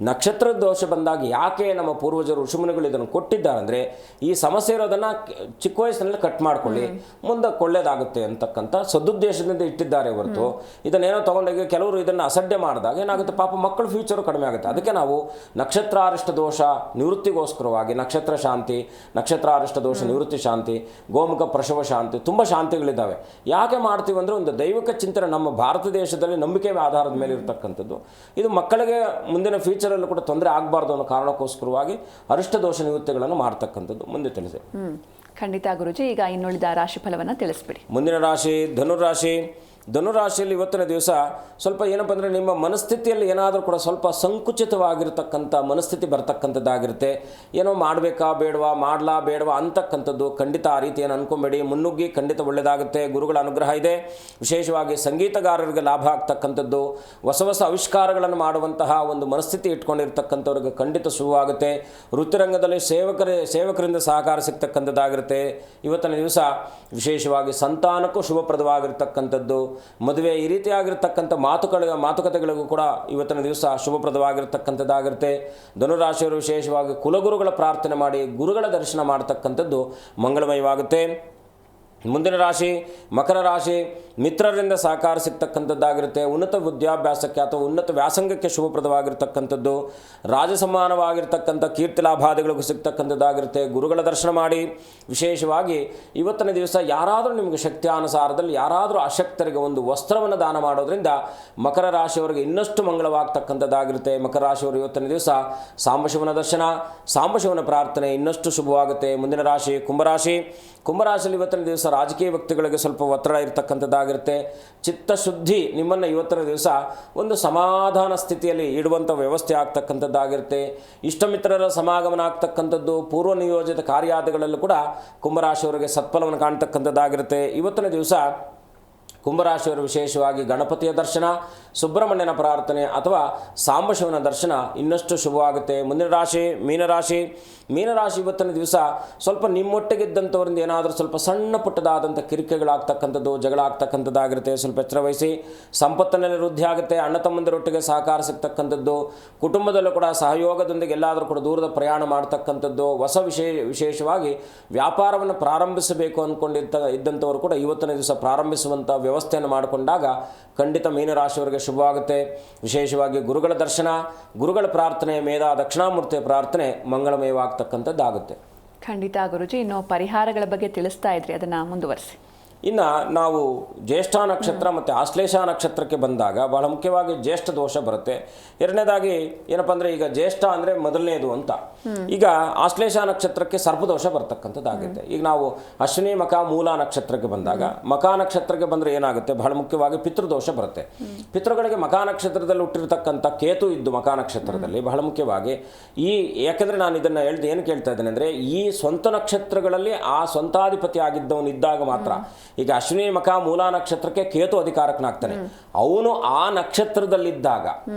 ನಕ್ಷತ್ರ ದೋಷ ಬಂದಾಗ ಯಾಕೆ ನಮ್ಮ ಪೂರ್ವಜರು ಋಷಿಮುನಿಗಳು ಇದನ್ನು ಕೊಟ್ಟಿದ್ದಾರೆ ಅಂದರೆ, ಈ ಸಮಸ್ಯೆ ಇರೋದನ್ನು ಚಿಕ್ಕ ವಯಸ್ಸಿನಲ್ಲಿ ಕಟ್ ಮಾಡ್ಕೊಳ್ಳಿ, ಮುಂದೆ ಒಳ್ಳೇದಾಗುತ್ತೆ ಅಂತಕ್ಕಂಥ ಸದುದ್ದೇಶದಿಂದ ಇಟ್ಟಿದ್ದಾರೆ ಹೊರತು ಇದನ್ನೇನೋ ತೊಗೊಂಡೋಗಿ ಕೆಲವರು ಇದನ್ನು ಅಸಡ್ಡೆ ಮಾಡಿದಾಗ ಏನಾಗುತ್ತೆ, ಪಾಪ ಮಕ್ಕಳ ಫ್ಯೂಚರು ಕಡಿಮೆ ಆಗುತ್ತೆ. ಅದಕ್ಕೆ ನಾವು ನಕ್ಷತ್ರಾರಿಷ್ಟ ದೋಷ ನಿವೃತ್ತಿಗೋಸ್ಕರವಾಗಿ ನಕ್ಷತ್ರ ಶಾಂತಿ, ನಕ್ಷತ್ರಾರಿಷ್ಟ ದೋಷ ನಿವೃತ್ತಿ ಶಾಂತಿ, ಗೋಮುಖ ಪ್ರಸವ ಶಾಂತಿ, ತುಂಬ ಶಾಂತಿಗಳಿದ್ದಾವೆ. ಯಾಕೆ ಮಾಡ್ತೀವಿ ಅಂದರೆ, ಒಂದು ದೈವಿಕ ಚಿಂತನೆ ನಮ್ಮ ಭಾರತ ದೇಶದಲ್ಲಿ ನಂಬಿಕೆ ಆಧಾರದ ಮೇಲೆ ಇರತಕ್ಕಂಥದ್ದು. ಇದು ಮಕ್ಕಳಿಗೆ ಮುಂದಿನ ಫ್ಯೂಚರಲ್ಲೂ ಕೂಡ ತೊಂದರೆ ಆಗಬಾರ್ದು ಅನ್ನೋ ಕಾರಣಕ್ಕೋಸ್ಕರವಾಗಿ ಅರಿಷ್ಟ ದೋಷ ನಿವೃತ್ತಿಗಳನ್ನು ಮಾಡ್ತಕ್ಕಂಥದ್ದು. ಮುಂದೆ ತಿಳಿಸಿ. ಖಂಡಿತ ಗುರುಜಿ. ಈಗ ಇನ್ನುಳಿದ ರಾಶಿ ಫಲವನ್ನು ತಿಳಿಸ್ಬಿಡಿ. ಮುಂದಿನ ರಾಶಿ ಧನುರಾಶಿ. ಧನುರಾಶಿಯಲ್ಲಿ ಇವತ್ತಿನ ದಿವಸ ಸ್ವಲ್ಪ ಏನಪ್ಪ ಅಂದರೆ, ನಿಮ್ಮ ಮನಸ್ಥಿತಿಯಲ್ಲಿ ಏನಾದರೂ ಕೂಡ ಸ್ವಲ್ಪ ಸಂಕುಚಿತವಾಗಿರ್ತಕ್ಕಂಥ ಮನಸ್ಥಿತಿ ಬರ್ತಕ್ಕಂಥದ್ದಾಗಿರುತ್ತೆ. ಏನೋ ಮಾಡಬೇಕಾ ಬೇಡವಾ, ಮಾಡಲಾ ಬೇಡವಾ ಅಂತಕ್ಕಂಥದ್ದು. ಖಂಡಿತ ಆ ರೀತಿ ಏನು ಅನ್ಕೊಂಬೇಡಿ, ಮುನ್ನುಗ್ಗಿ, ಖಂಡಿತ ಒಳ್ಳೆಯದಾಗುತ್ತೆ. ಗುರುಗಳ ಅನುಗ್ರಹ ಇದೆ. ವಿಶೇಷವಾಗಿ ಸಂಗೀತಗಾರರಿಗೆ ಲಾಭ ಆಗ್ತಕ್ಕಂಥದ್ದು, ಹೊಸ ಹೊಸ ಆವಿಷ್ಕಾರಗಳನ್ನು ಮಾಡುವಂತಹ ಒಂದು ಮನಸ್ಥಿತಿ ಇಟ್ಕೊಂಡಿರ್ತಕ್ಕಂಥವ್ರಿಗೆ ಖಂಡಿತ ಶುಭವಾಗುತ್ತೆ. ವೃತ್ತಿರಂಗದಲ್ಲಿ ಸೇವಕರಿಂದ ಸಹಕಾರ ಸಿಗ್ತಕ್ಕಂಥದ್ದಾಗಿರುತ್ತೆ. ಇವತ್ತಿನ ದಿವಸ ವಿಶೇಷವಾಗಿ ಸಂತಾನಕ್ಕೂ ಶುಭಪ್ರದವಾಗಿರ್ತಕ್ಕಂಥದ್ದು, ಮದುವೆ ಈ ರೀತಿಯಾಗಿರ್ತಕ್ಕಂಥ ಮಾತುಕತೆಗಳಿಗೂ ಕೂಡ ಇವತ್ತಿನ ದಿವಸ ಶುಭಪ್ರದವಾಗಿರ್ತಕ್ಕಂಥದ್ದಾಗಿರುತ್ತೆ. ಧನುರಾಶಿಯವರು ವಿಶೇಷವಾಗಿ ಕುಲಗುರುಗಳ ಪ್ರಾರ್ಥನೆ ಮಾಡಿ ಗುರುಗಳ ದರ್ಶನ ಮಾಡತಕ್ಕಂಥದ್ದು ಮಂಗಳಮಯವಾಗುತ್ತೆ. ಮುಂದಿನ ರಾಶಿ ಮಕರ ರಾಶಿ. ಮಿತ್ರರಿಂದ ಸಹಕಾರ ಸಿಗ್ತಕ್ಕಂಥದ್ದಾಗಿರುತ್ತೆ. ಉನ್ನತ ವಿದ್ಯಾಭ್ಯಾಸಕ್ಕೆ ಅಥವಾ ಉನ್ನತ ವ್ಯಾಸಂಗಕ್ಕೆ ಶುಭಪ್ರದವಾಗಿರ್ತಕ್ಕಂಥದ್ದು. ರಾಜಸಮಾನವಾಗಿರ್ತಕ್ಕಂಥ ಕೀರ್ತಿ ಲಾಭಾದಿಗಳಿಗೂ ಸಿಗ್ತಕ್ಕಂಥದ್ದಾಗಿರುತ್ತೆ. ಗುರುಗಳ ದರ್ಶನ ಮಾಡಿ. ವಿಶೇಷವಾಗಿ ಇವತ್ತಿನ ದಿವಸ ಯಾರಾದರೂ ನಿಮಗೆ ಶಕ್ತಿಯಾನುಸಾರದಲ್ಲಿ ಯಾರಾದರೂ ಅಶಕ್ತರಿಗೆ ಒಂದು ವಸ್ತ್ರವನ್ನು ದಾನ ಮಾಡೋದ್ರಿಂದ ಮಕರ ರಾಶಿಯವರಿಗೆ ಇನ್ನಷ್ಟು ಮಂಗಳವಾಗ್ತಕ್ಕಂಥದ್ದಾಗಿರುತ್ತೆ. ಮಕರ ರಾಶಿಯವರು ಇವತ್ತಿನ ದಿವಸ ಸಾಂಬಶಿವನ ದರ್ಶನ, ಸಾಂಬಶಿವನ ಪ್ರಾರ್ಥನೆ ಇನ್ನಷ್ಟು ಶುಭವಾಗುತ್ತೆ. ಮುಂದಿನ ರಾಶಿ ಕುಂಭರಾಶಿ. ಕುಂಭರಾಶಿಯಲ್ಲಿ ಇವತ್ತಿನ ದಿವಸ ರಾಜಕೀಯ ವ್ಯಕ್ತಿಗಳಿಗೆ ಸ್ವಲ್ಪ ಒತ್ತಡ ಇರತಕ್ಕಂಥದ್ದಾಗಿರುತ್ತೆ. ಚಿತ್ತಶುದ್ಧಿ ನಿಮ್ಮನ್ನು ಇವತ್ತಿನ ದಿವಸ ಒಂದು ಸಮಾಧಾನ ಸ್ಥಿತಿಯಲ್ಲಿ ಇಡುವಂಥ ವ್ಯವಸ್ಥೆ ಆಗ್ತಕ್ಕಂಥದ್ದಾಗಿರುತ್ತೆ. ಇಷ್ಟಮಿತ್ರರ ಸಮಾಗಮನ ಆಗ್ತಕ್ಕಂಥದ್ದು, ಪೂರ್ವ ನಿಯೋಜಿತ ಕಾರ್ಯಾದಿಗಳಲ್ಲೂ ಕೂಡ ಕುಂಭರಾಶಿಯವರಿಗೆ ಸತ್ಫಲವನ್ನು ಕಾಣ್ತಕ್ಕಂಥದ್ದಾಗಿರುತ್ತೆ. ಇವತ್ತಿನ ದಿವಸ ಕುಂಭರಾಶಿಯವರು ವಿಶೇಷವಾಗಿ ಗಣಪತಿಯ ದರ್ಶನ, ಸುಬ್ರಹ್ಮಣ್ಯನ ಪ್ರಾರ್ಥನೆ ಅಥವಾ ಸಾಂಬಶಿವನ ದರ್ಶನ ಇನ್ನಷ್ಟು ಶುಭವಾಗುತ್ತೆ. ಮುಂದಿನ ರಾಶಿ ಮೀನರಾಶಿ. ಮೀನರಾಶಿ ಇವತ್ತಿನ ದಿವಸ ಸ್ವಲ್ಪ ನಿಮ್ಮೊಟ್ಟಿಗಿದ್ದಂಥವರಿಂದ ಏನಾದರೂ ಸ್ವಲ್ಪ ಸಣ್ಣ ಪುಟ್ಟದಾದಂಥ ಕಿರಿಕೆಗಳಾಗ್ತಕ್ಕಂಥದ್ದು, ಜಗಳ ಆಗ್ತಕ್ಕಂಥದ್ದಾಗಿರುತ್ತೆ. ಸ್ವಲ್ಪ ಎಚ್ಚರ ವಹಿಸಿ. ಸಂಪತ್ತಿನಲ್ಲಿ ವೃದ್ಧಿ ಆಗುತ್ತೆ. ಅಣ್ಣ ತಮ್ಮಂದಿರೊಟ್ಟಿಗೆ ಸಹಕಾರ ಸಿಗ್ತಕ್ಕಂಥದ್ದು, ಕುಟುಂಬದಲ್ಲೂ ಕೂಡ ಸಹಯೋಗದೊಂದಿಗೆ ಎಲ್ಲಾದರೂ ಕೂಡ ದೂರದ ಪ್ರಯಾಣ ಮಾಡ್ತಕ್ಕಂಥದ್ದು, ಹೊಸ ವಿಶೇಷವಾಗಿ ವ್ಯಾಪಾರವನ್ನು ಪ್ರಾರಂಭಿಸಬೇಕು ಇದ್ದಂಥವರು ಕೂಡ ಇವತ್ತಿನ ದಿವಸ ಪ್ರಾರಂಭಿಸುವಂಥ ವ್ಯವಸ್ಥೆಯನ್ನು ಮಾಡಿಕೊಂಡಾಗ ಖಂಡಿತ ಮೀನರಾಶಿಯವರಿಗೆ ಶುಭವಾಗುತ್ತೆ. ವಿಶೇಷವಾಗಿ ಗುರುಗಳ ದರ್ಶನ, ಗುರುಗಳ ಪ್ರಾರ್ಥನೆ, ಮೇಧಾ ದಕ್ಷಿಣಾಮೂರ್ತಿಯ ಪ್ರಾರ್ಥನೆ ಮಂಗಳಮಯವಾಗ್ತಕ್ಕಂಥದ್ದಾಗುತ್ತೆ. ಖಂಡಿತ ಗುರುಜಿ. ಇನ್ನು ಪರಿಹಾರಗಳ ಬಗ್ಗೆ ತಿಳಿಸ್ತಾ ಇದ್ರಿ, ಅದನ್ನು ಮುಂದುವರಿಸಿ. ಇನ್ನು ನಾವು ಜ್ಯೇಷ್ಠ ನಕ್ಷತ್ರ ಮತ್ತು ಆಶ್ಲೇಷ ನಕ್ಷತ್ರಕ್ಕೆ ಬಂದಾಗ ಬಹಳ ಮುಖ್ಯವಾಗಿ ಜ್ಯೇಷ್ಠ ದೋಷ ಬರುತ್ತೆ. ಎರಡನೇದಾಗಿ ಏನಪ್ಪ ಅಂದರೆ, ಈಗ ಜ್ಯೇಷ್ಠ ಅಂದರೆ ಮೊದಲನೇದು ಅಂತ. ಈಗ ಆಶ್ಲೇಷ ನಕ್ಷತ್ರಕ್ಕೆ ಸರ್ಪದೋಷ ಬರ್ತಕ್ಕಂಥದ್ದಾಗುತ್ತೆ. ಈಗ ನಾವು ಅಶ್ವಿನಿ ಮಖ ಮೂಲ ನಕ್ಷತ್ರಕ್ಕೆ ಬಂದಾಗ, ಮಖ ನಕ್ಷತ್ರಕ್ಕೆ ಬಂದರೆ ಏನಾಗುತ್ತೆ, ಬಹಳ ಮುಖ್ಯವಾಗಿ ಪಿತೃದೋಷ ಬರುತ್ತೆ. ಪಿತೃಗಳಿಗೆ ಮಖ ನಕ್ಷತ್ರದಲ್ಲಿ ಹುಟ್ಟಿರ್ತಕ್ಕಂಥ ಕೇತು ಇದ್ದು ಮಖ ನಕ್ಷತ್ರದಲ್ಲಿ ಬಹಳ ಮುಖ್ಯವಾಗಿ ಯಾಕೆಂದರೆ ನಾನು ಇದನ್ನು ಏನು ಕೇಳ್ತಾ ಇದ್ದೇನೆ ಅಂದರೆ, ಈ ಸ್ವಂತ ನಕ್ಷತ್ರಗಳಲ್ಲಿ ಆ ಸ್ವಂತಾಧಿಪತಿ ಆಗಿದ್ದವನು ಇದ್ದಾಗ ಮಾತ್ರ. ಈಗ ಅಶ್ವಿನಿ ಮಖ ಮೂಲ ನಕ್ಷತ್ರಕ್ಕೆ ಕೇತು ಅಧಿಕಾರಕನಾಗ್ತಾನೆ. ಅವನು ಆ ನಕ್ಷತ್ರದಲ್ಲಿದ್ದಾಗ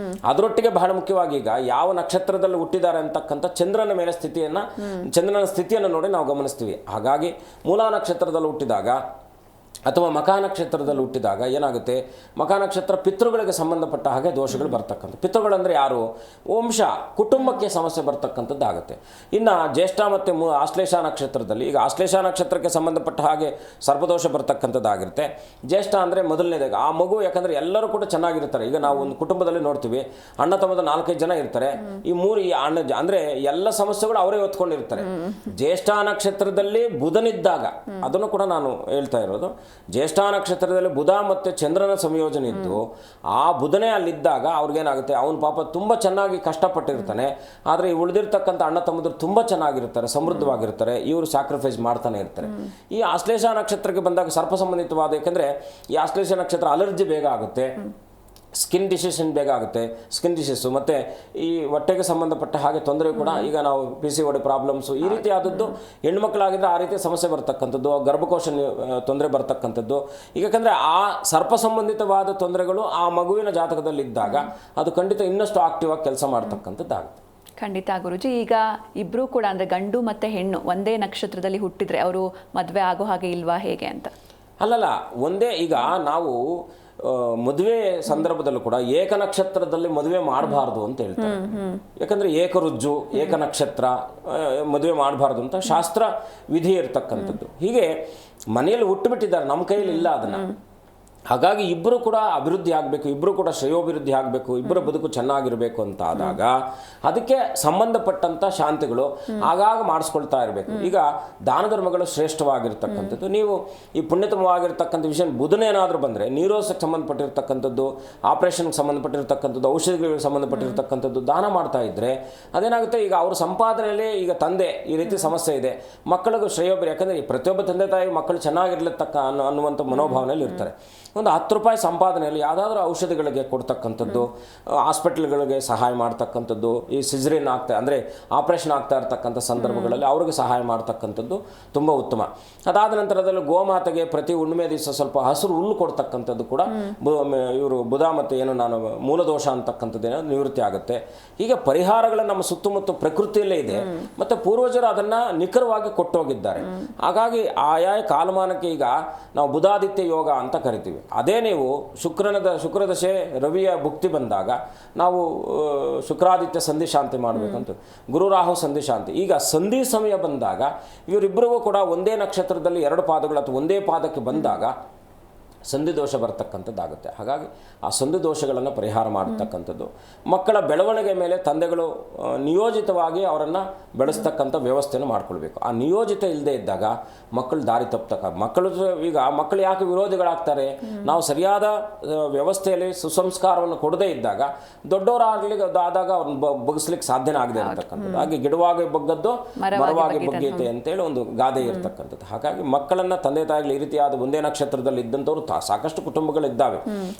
ಅದರೊಟ್ಟಿಗೆ ಬಹಳ ಮುಖ್ಯವಾಗಿ ಈಗ ಯಾವ ನಕ್ಷತ್ರದಲ್ಲಿ ಹುಟ್ಟಿದ್ದಾರೆ ಅಂತಕ್ಕಂಥ ಚಂದ್ರನ ಮೇಲೆ ಚಂದ್ರನ ಸ್ಥಿತಿಯನ್ನು ನೋಡಿ ನಾವು ಗಮನಿಸ್ತೀವಿ. ಹಾಗಾಗಿ ಮೂಲ ನಕ್ಷತ್ರದಲ್ಲಿ ಹುಟ್ಟಿದಾಗ ಅಥವಾ ಮಖ ನಕ್ಷತ್ರದಲ್ಲಿ ಹುಟ್ಟಿದಾಗ ಏನಾಗುತ್ತೆ, ಮಖ ನಕ್ಷತ್ರ ಪಿತೃಗಳಿಗೆ ಸಂಬಂಧಪಟ್ಟ ಹಾಗೆ ದೋಷಗಳು ಬರ್ತಕ್ಕಂಥ. ಪಿತೃಗಳಂದರೆ ಯಾರು, ವಂಶ ಕುಟುಂಬಕ್ಕೆ ಸಮಸ್ಯೆ ಬರ್ತಕ್ಕಂಥದ್ದಾಗುತ್ತೆ. ಇನ್ನು ಜ್ಯೇಷ್ಠ ಮತ್ತು ಆಶ್ಲೇಷ ನಕ್ಷತ್ರದಲ್ಲಿ, ಈಗ ಆಶ್ಲೇಷ ನಕ್ಷತ್ರಕ್ಕೆ ಸಂಬಂಧಪಟ್ಟ ಹಾಗೆ ಸರ್ಪದೋಷ ಬರ್ತಕ್ಕಂಥದ್ದಾಗಿರುತ್ತೆ. ಜ್ಯೇಷ್ಠ ಅಂದರೆ ಮೊದಲನೇದಾಗ ಆ ಮಗು, ಯಾಕಂದರೆ ಎಲ್ಲರೂ ಕೂಡ ಚೆನ್ನಾಗಿರ್ತಾರೆ. ಈಗ ನಾವು ಒಂದು ಕುಟುಂಬದಲ್ಲಿ ನೋಡ್ತೀವಿ, ಅಣ್ಣ ತಮ್ಮದ 4-5 ಜನ ಇರ್ತಾರೆ. ಈ ಅಣ್ಣ ಅಂದರೆ ಎಲ್ಲ ಸಮಸ್ಯೆಗಳು ಅವರೇ ಹೊತ್ಕೊಂಡಿರ್ತಾರೆ. ಜ್ಯೇಷ್ಠ ನಕ್ಷತ್ರದಲ್ಲಿ ಬುಧನಿದ್ದಾಗ, ಅದನ್ನು ಕೂಡ ನಾನು ಹೇಳ್ತಾ ಇರೋದು, ಜ್ಯೇಷ್ಠ ನಕ್ಷತ್ರದಲ್ಲಿ ಬುಧ ಮತ್ತು ಚಂದ್ರನ ಸಂಯೋಜನೆ ಇದ್ದು ಆ ಬುಧನೇ ಅಲ್ಲಿದ್ದಾಗ ಅವ್ರಿಗೇನಾಗುತ್ತೆ, ಅವನ ಪಾಪ ತುಂಬ ಚೆನ್ನಾಗಿ ಕಷ್ಟಪಟ್ಟಿರ್ತಾನೆ. ಆದರೆ ಈ ಉಳಿದಿರ್ತಕ್ಕಂಥ ಅಣ್ಣ ತಮ್ಮದ್ರು ತುಂಬ ಚೆನ್ನಾಗಿರ್ತಾರೆ, ಸಮೃದ್ಧವಾಗಿರ್ತಾರೆ. ಇವರು ಸ್ಯಾಕ್ರಿಫೈಸ್ ಮಾಡ್ತಾನೆ ಇರ್ತಾರೆ. ಈ ಆಶ್ಲೇಷ ನಕ್ಷತ್ರಕ್ಕೆ ಬಂದಾಗ ಸರ್ಪ ಸಂಬಂಧಿತವಾದ, ಯಾಕೆಂದರೆ ಈ ಆಶ್ಲೇಷ ನಕ್ಷತ್ರ ಅಲರ್ಜಿ ಬೇಗ ಆಗುತ್ತೆ, ಸ್ಕಿನ್ ಡಿಸೀಷನ್ ಬೇಗ ಆಗುತ್ತೆ, ಸ್ಕಿನ್ ಡಿಸೀಸು ಮತ್ತು ಈ ಹೊಟ್ಟೆಗೆ ಸಂಬಂಧಪಟ್ಟ ಹಾಗೆ ತೊಂದರೆ ಕೂಡ. ಈಗ ನಾವು PCOD ಪ್ರಾಬ್ಲಮ್ಸು ಈ ರೀತಿ ಆದದ್ದು ಹೆಣ್ಮಕ್ಳಾಗಿದ್ದರೆ ಆ ರೀತಿ ಸಮಸ್ಯೆ ಬರ್ತಕ್ಕಂಥದ್ದು, ಗರ್ಭಕೋಶ ತೊಂದರೆ ಬರ್ತಕ್ಕಂಥದ್ದು. ಯಾಕಂದರೆ ಆ ಸರ್ಪ ಸಂಬಂಧಿತವಾದ ತೊಂದರೆಗಳು ಆ ಮಗುವಿನ ಜಾತಕದಲ್ಲಿದ್ದಾಗ ಅದು ಖಂಡಿತ ಇನ್ನಷ್ಟು ಆಕ್ಟಿವ್ ಆಗಿ ಕೆಲಸ ಮಾಡ್ತಕ್ಕಂಥದ್ದಾಗುತ್ತೆ. ಖಂಡಿತ ಗುರುಜಿ. ಈಗ ಇಬ್ಬರೂ ಕೂಡ ಅಂದರೆ ಗಂಡು ಮತ್ತು ಹೆಣ್ಣು ಒಂದೇ ನಕ್ಷತ್ರದಲ್ಲಿ ಹುಟ್ಟಿದರೆ ಅವರು ಮದುವೆ ಆಗೋ ಹಾಗೆ ಇಲ್ವಾ, ಹೇಗೆ ಅಂತ? ಅಲ್ಲಲ್ಲ, ಒಂದೇ ಈಗ ನಾವು ಮದುವೆ ಸಂದರ್ಭದಲ್ಲೂ ಕೂಡ ಏಕನಕ್ಷತ್ರದಲ್ಲಿ ಮದುವೆ ಮಾಡಬಾರ್ದು ಅಂತ ಹೇಳ್ತಾರೆ. ಯಾಕಂದ್ರೆ ಏಕರುಜ್ಜು ಏಕನಕ್ಷತ್ರ ಮದುವೆ ಮಾಡಬಾರ್ದು ಅಂತ ಶಾಸ್ತ್ರ ವಿಧಿ ಇರ್ತಕ್ಕಂಥದ್ದು. ಹೀಗೆ ಮನೆಯಲ್ಲಿ ಹುಟ್ಟುಬಿಟ್ಟಿದ್ದಾರೆ, ನಮ್ಮ ಕೈಯಲ್ಲಿ ಇಲ್ಲ ಅದನ್ನ. ಹಾಗಾಗಿ ಇಬ್ಬರು ಕೂಡ ಅಭಿವೃದ್ಧಿ ಆಗಬೇಕು, ಇಬ್ಬರು ಕೂಡ ಶ್ರೇಯೋಭಿವೃದ್ಧಿ ಆಗಬೇಕು, ಇಬ್ಬರ ಬದುಕು ಚೆನ್ನಾಗಿರಬೇಕು ಅಂತ ಆದಾಗ ಅದಕ್ಕೆ ಸಂಬಂಧಪಟ್ಟಂಥ ಶಾಂತಿಗಳು ಆಗಾಗ ಮಾಡಿಸ್ಕೊಳ್ತಾ ಇರಬೇಕು. ಈಗ ದಾನ ಧರ್ಮಗಳು ಶ್ರೇಷ್ಠವಾಗಿರ್ತಕ್ಕಂಥದ್ದು. ನೀವು ಈ ಪುಣ್ಯತಮವಾಗಿರ್ತಕ್ಕಂಥ ವಿಷಯ ಬುಧನೇನಾದರೂ ಬಂದರೆ ನೀರೋಸಕ್ಕೆ ಸಂಬಂಧಪಟ್ಟಿರ್ತಕ್ಕಂಥದ್ದು, ಆಪರೇಷನ್ಗೆ ಸಂಬಂಧಪಟ್ಟಿರ್ತಕ್ಕಂಥದ್ದು, ಔಷಧಿಗಳಿಗೆ ಸಂಬಂಧಪಟ್ಟಿರ್ತಕ್ಕಂಥದ್ದು ದಾನ ಮಾಡ್ತಾ ಇದ್ದರೆ ಅದೇನಾಗುತ್ತೆ, ಈಗ ಅವ್ರ ಸಂಪಾದನೆಯಲ್ಲಿ ಈಗ ತಂದೆ ಈ ರೀತಿ ಸಮಸ್ಯೆ ಇದೆ, ಮಕ್ಕಳಿಗೂ ಶ್ರೇಯೋಭಿವೃದ್ಧಿ, ಯಾಕಂದರೆ ಪ್ರತಿಯೊಬ್ಬ ತಂದೆ ತಾಯಿ ಮಕ್ಕಳು ಚೆನ್ನಾಗಿರ್ಲತಕ್ಕ ಅನ್ನುವಂಥ ಮನೋಭಾವನೆಯಲ್ಲಿ ಇರ್ತಾರೆ. ಒಂದು 10 ರೂಪಾಯಿ ಸಂಪಾದನೆಯಲ್ಲಿ ಯಾವುದಾದ್ರೂ ಔಷಧಿಗಳಿಗೆ ಕೊಡ್ತಕ್ಕಂಥದ್ದು, ಹಾಸ್ಪಿಟ್ಲ್ಗಳಿಗೆ ಸಹಾಯ ಮಾಡ್ತಕ್ಕಂಥದ್ದು, ಈ ಸಿಜರಿನ್ ಅಂದರೆ ಆಪ್ರೇಷನ್ ಆಗ್ತಾ ಇರ್ತಕ್ಕಂಥ ಸಂದರ್ಭಗಳಲ್ಲಿ ಅವ್ರಿಗೆ ಸಹಾಯ ಮಾಡ್ತಕ್ಕಂಥದ್ದು ತುಂಬ ಉತ್ತಮ. ಅದಾದ ನಂತರದಲ್ಲಿ ಗೋಮಾತೆಗೆ ಪ್ರತಿ ಹುಣ್ಣಿಮೆ ದಿವಸ ಸ್ವಲ್ಪ ಹಸಿರು ಹುಲ್ಲು ಕೊಡ್ತಕ್ಕಂಥದ್ದು ಕೂಡ ಇವರು ಬುಧ ಮತ್ತು ಏನು ನಾನು ಮೂಲದೋಷ ಅಂತಕ್ಕಂಥದ್ದೇನೋ ನಿವೃತ್ತಿ ಆಗುತ್ತೆ. ಹೀಗೆ ಪರಿಹಾರಗಳು ನಮ್ಮ ಸುತ್ತಮುತ್ತ ಪ್ರಕೃತಿಯಲ್ಲೇ ಇದೆ, ಮತ್ತು ಪೂರ್ವಜರು ಅದನ್ನು ನಿಖರವಾಗಿ ಕೊಟ್ಟೋಗಿದ್ದಾರೆ. ಹಾಗಾಗಿ ಆಯಾ ಕಾಲಮಾನಕ್ಕೆ ಈಗ ನಾವು ಬುಧಾದಿತ್ಯ ಯೋಗ ಅಂತ ಕರಿತೀವಿ. ಅದೇ ನೀವು ಶುಕ್ರದಶೆ ರವಿಯ ಭುಕ್ತಿ ಬಂದಾಗ ನಾವು ಶುಕ್ರಾದಿತ್ಯ ಸಂಧಿ ಶಾಂತಿ ಮಾಡಬೇಕಂತ, ಗುರು ರಾಹು ಸಂಧಿ ಶಾಂತಿ. ಈಗ ಸಂಧಿ ಸಮಯ ಬಂದಾಗ ಇವರಿಬ್ಬರಿಗೂ ಕೂಡ ಒಂದೇ ನಕ್ಷತ್ರದಲ್ಲಿ 2 ಪಾದಗಳು ಅಥವಾ ಒಂದೇ ಪಾದಕ್ಕೆ ಬಂದಾಗ ಸಂಧಿ ದೋಷ ಬರ್ತಕ್ಕಂಥದ್ದಾಗುತ್ತೆ. ಹಾಗಾಗಿ ಆ ಸಂಧಿ ದೋಷಗಳನ್ನು ಪರಿಹಾರ ಮಾಡತಕ್ಕಂಥದ್ದು, ಮಕ್ಕಳ ಬೆಳವಣಿಗೆ ಮೇಲೆ ತಂದೆಗಳು ನಿಯೋಜಿತವಾಗಿ ಅವರನ್ನು ಬೆಳೆಸ್ತಕ್ಕಂಥ ವ್ಯವಸ್ಥೆಯನ್ನು ಮಾಡ್ಕೊಳ್ಬೇಕು. ಆ ನಿಯೋಜಿತ ಇಲ್ಲದೆ ಇದ್ದಾಗ ಮಕ್ಕಳು ದಾರಿ ಮಕ್ಕಳು ಯಾಕೆ ವಿರೋಧಿಗಳಾಗ್ತಾರೆ, ನಾವು ಸರಿಯಾದ ವ್ಯವಸ್ಥೆಯಲ್ಲಿ ಸುಸಂಸ್ಕಾರವನ್ನು ಕೊಡದೇ ಇದ್ದಾಗ ಆದಾಗ ಅವ್ರನ್ನ ಬಗ್ಗಿಸ್ಲಿಕ್ಕೆ ಸಾಧ್ಯನೇ ಆಗದೆ ಇರತಕ್ಕಂಥದ್ದು. ಹಾಗೆ ಗಿಡವಾಗಿ ಬಗ್ಗದ್ದು ಮರವಾಗಿ ಬಗ್ಗೈತೆ ಅಂತೇಳಿ ಒಂದು ಗಾದೆ ಇರ್ತಕ್ಕಂಥದ್ದು. ಹಾಗಾಗಿ ಮಕ್ಕಳನ್ನು ತಂದೆ ತಾಯಿಗಳು ಈ ರೀತಿಯಾದ ಒಂದೇ ನಕ್ಷತ್ರದಲ್ಲಿ ಇದ್ದಂಥವ್ರು ಸಾಕಷ್ಟು ಕುಟುಂಬಗಳಿದ್ದಾವೆ.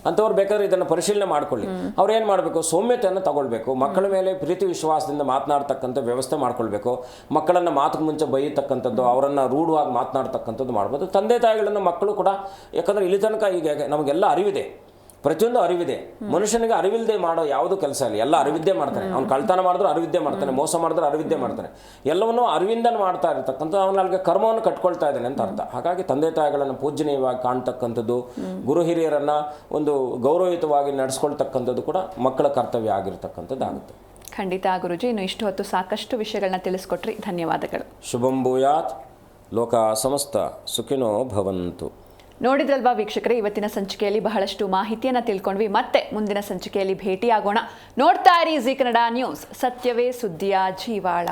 ಅಂಥವ್ರು ಬೇಕಾದ್ರೆ ಇದನ್ನು ಪರಿಶೀಲನೆ ಮಾಡ್ಕೊಳ್ಳಿ. ಅವ್ರು ಏನು ಮಾಡಬೇಕು, ಸೌಮ್ಯತೆಯನ್ನು ತಗೊಳ್ಬೇಕು, ಮಕ್ಕಳ ಮೇಲೆ ಪ್ರೀತಿ ವಿಶ್ವಾಸದಿಂದ ಮಾತನಾಡ್ತಕ್ಕಂಥ ವ್ಯವಸ್ಥೆ ಮಾಡ್ಕೊಳ್ಬೇಕು. ಮಕ್ಕಳನ್ನು ಮಾತಿಗೆ ಮುಂಚೆ ಬೈಯತಕ್ಕಂಥದ್ದು, ಅವರನ್ನು ರೂಢವಾಗಿ ಮಾತನಾಡ್ತಕ್ಕಂಥದ್ದು ಮಾಡ್ಬೋದು. ತಂದೆ ತಾಯಿಗಳನ್ನು ಮಕ್ಕಳು ಕೂಡ, ಯಾಕಂದರೆ ಇಲ್ಲಿ ತನಕ ಈಗ ನಮಗೆಲ್ಲ ಅರಿವಿದೆ, ಪ್ರತಿಯೊಂದು ಅರಿವಿದೆ. ಮನುಷ್ಯನಿಗೆ ಅರಿವಿಲ್ಲದೆ ಮಾಡೋ ಯಾವುದೂ ಕೆಲಸ ಇಲ್ಲ, ಎಲ್ಲ ಅರಿವಿದ್ದೇ ಮಾಡ್ತಾನೆ. ಅವ್ನು ಕಳ್ತನ ಮಾಡಿದ್ರು ಅರಿವಿದ್ದೇ ಮಾಡ್ತಾನೆ, ಮೋಸ ಮಾಡಿದ್ರು ಅರಿವಿದ್ದೇ ಮಾಡ್ತಾನೆ, ಎಲ್ಲವನ್ನೂ ಅರಿವಿಂದ ಮಾಡ್ತಾ ಇರ್ತಕ್ಕಂಥ ಅವನ ಅಲ್ಲಿಗೆ ಕರ್ಮವನ್ನು ಕಟ್ಕೊಳ್ತಾ ಇದ್ದಾನೆ ಅಂತ ಅರ್ಥ. ಹಾಗಾಗಿ ತಂದೆ ತಾಯಿಗಳನ್ನು ಪೂಜ್ಯನೀಯವಾಗಿ ಕಾಣ್ತಕ್ಕಂಥದ್ದು, ಗುರು ಹಿರಿಯರನ್ನು ಒಂದು ಗೌರವಯುತವಾಗಿ ನಡೆಸ್ಕೊಳ್ತಕ್ಕಂಥದ್ದು ಕೂಡ ಮಕ್ಕಳ ಕರ್ತವ್ಯ ಆಗಿರ್ತಕ್ಕಂಥದ್ದು ಆಗುತ್ತೆ. ಖಂಡಿತ ಗುರುಜಿ, ಇನ್ನು ಇಷ್ಟು ಹೊತ್ತು ಸಾಕಷ್ಟು ವಿಷಯಗಳನ್ನ ತಿಳಿಸ್ಕೊಟ್ರಿ, ಧನ್ಯವಾದಗಳು. ಶುಭಂ ಭೂಯಾತ್, ಲೋಕ ಸಮಸ್ತ ಸುಖಿನೋ ಭವಂತು. ನೋಡಿದ್ರಲ್ವಾ ವೀಕ್ಷಕರೇ, ಇವತ್ತಿನ ಸಂಚಿಕೆಯಲ್ಲಿ ಬಹಳಷ್ಟು ಮಾಹಿತಿಯನ್ನು ತಿಳ್ಕೊಂಡ್ವಿ. ಮತ್ತೆ ಮುಂದಿನ ಸಂಚಿಕೆಯಲ್ಲಿ ಭೇಟಿಯಾಗೋಣ. ನೋಡ್ತಾ ಇರಿ ಜೀ ಕನ್ನಡ ನ್ಯೂಸ್, ಸತ್ಯವೇ ಸುದ್ದಿಯ ಜೀವಾಳ.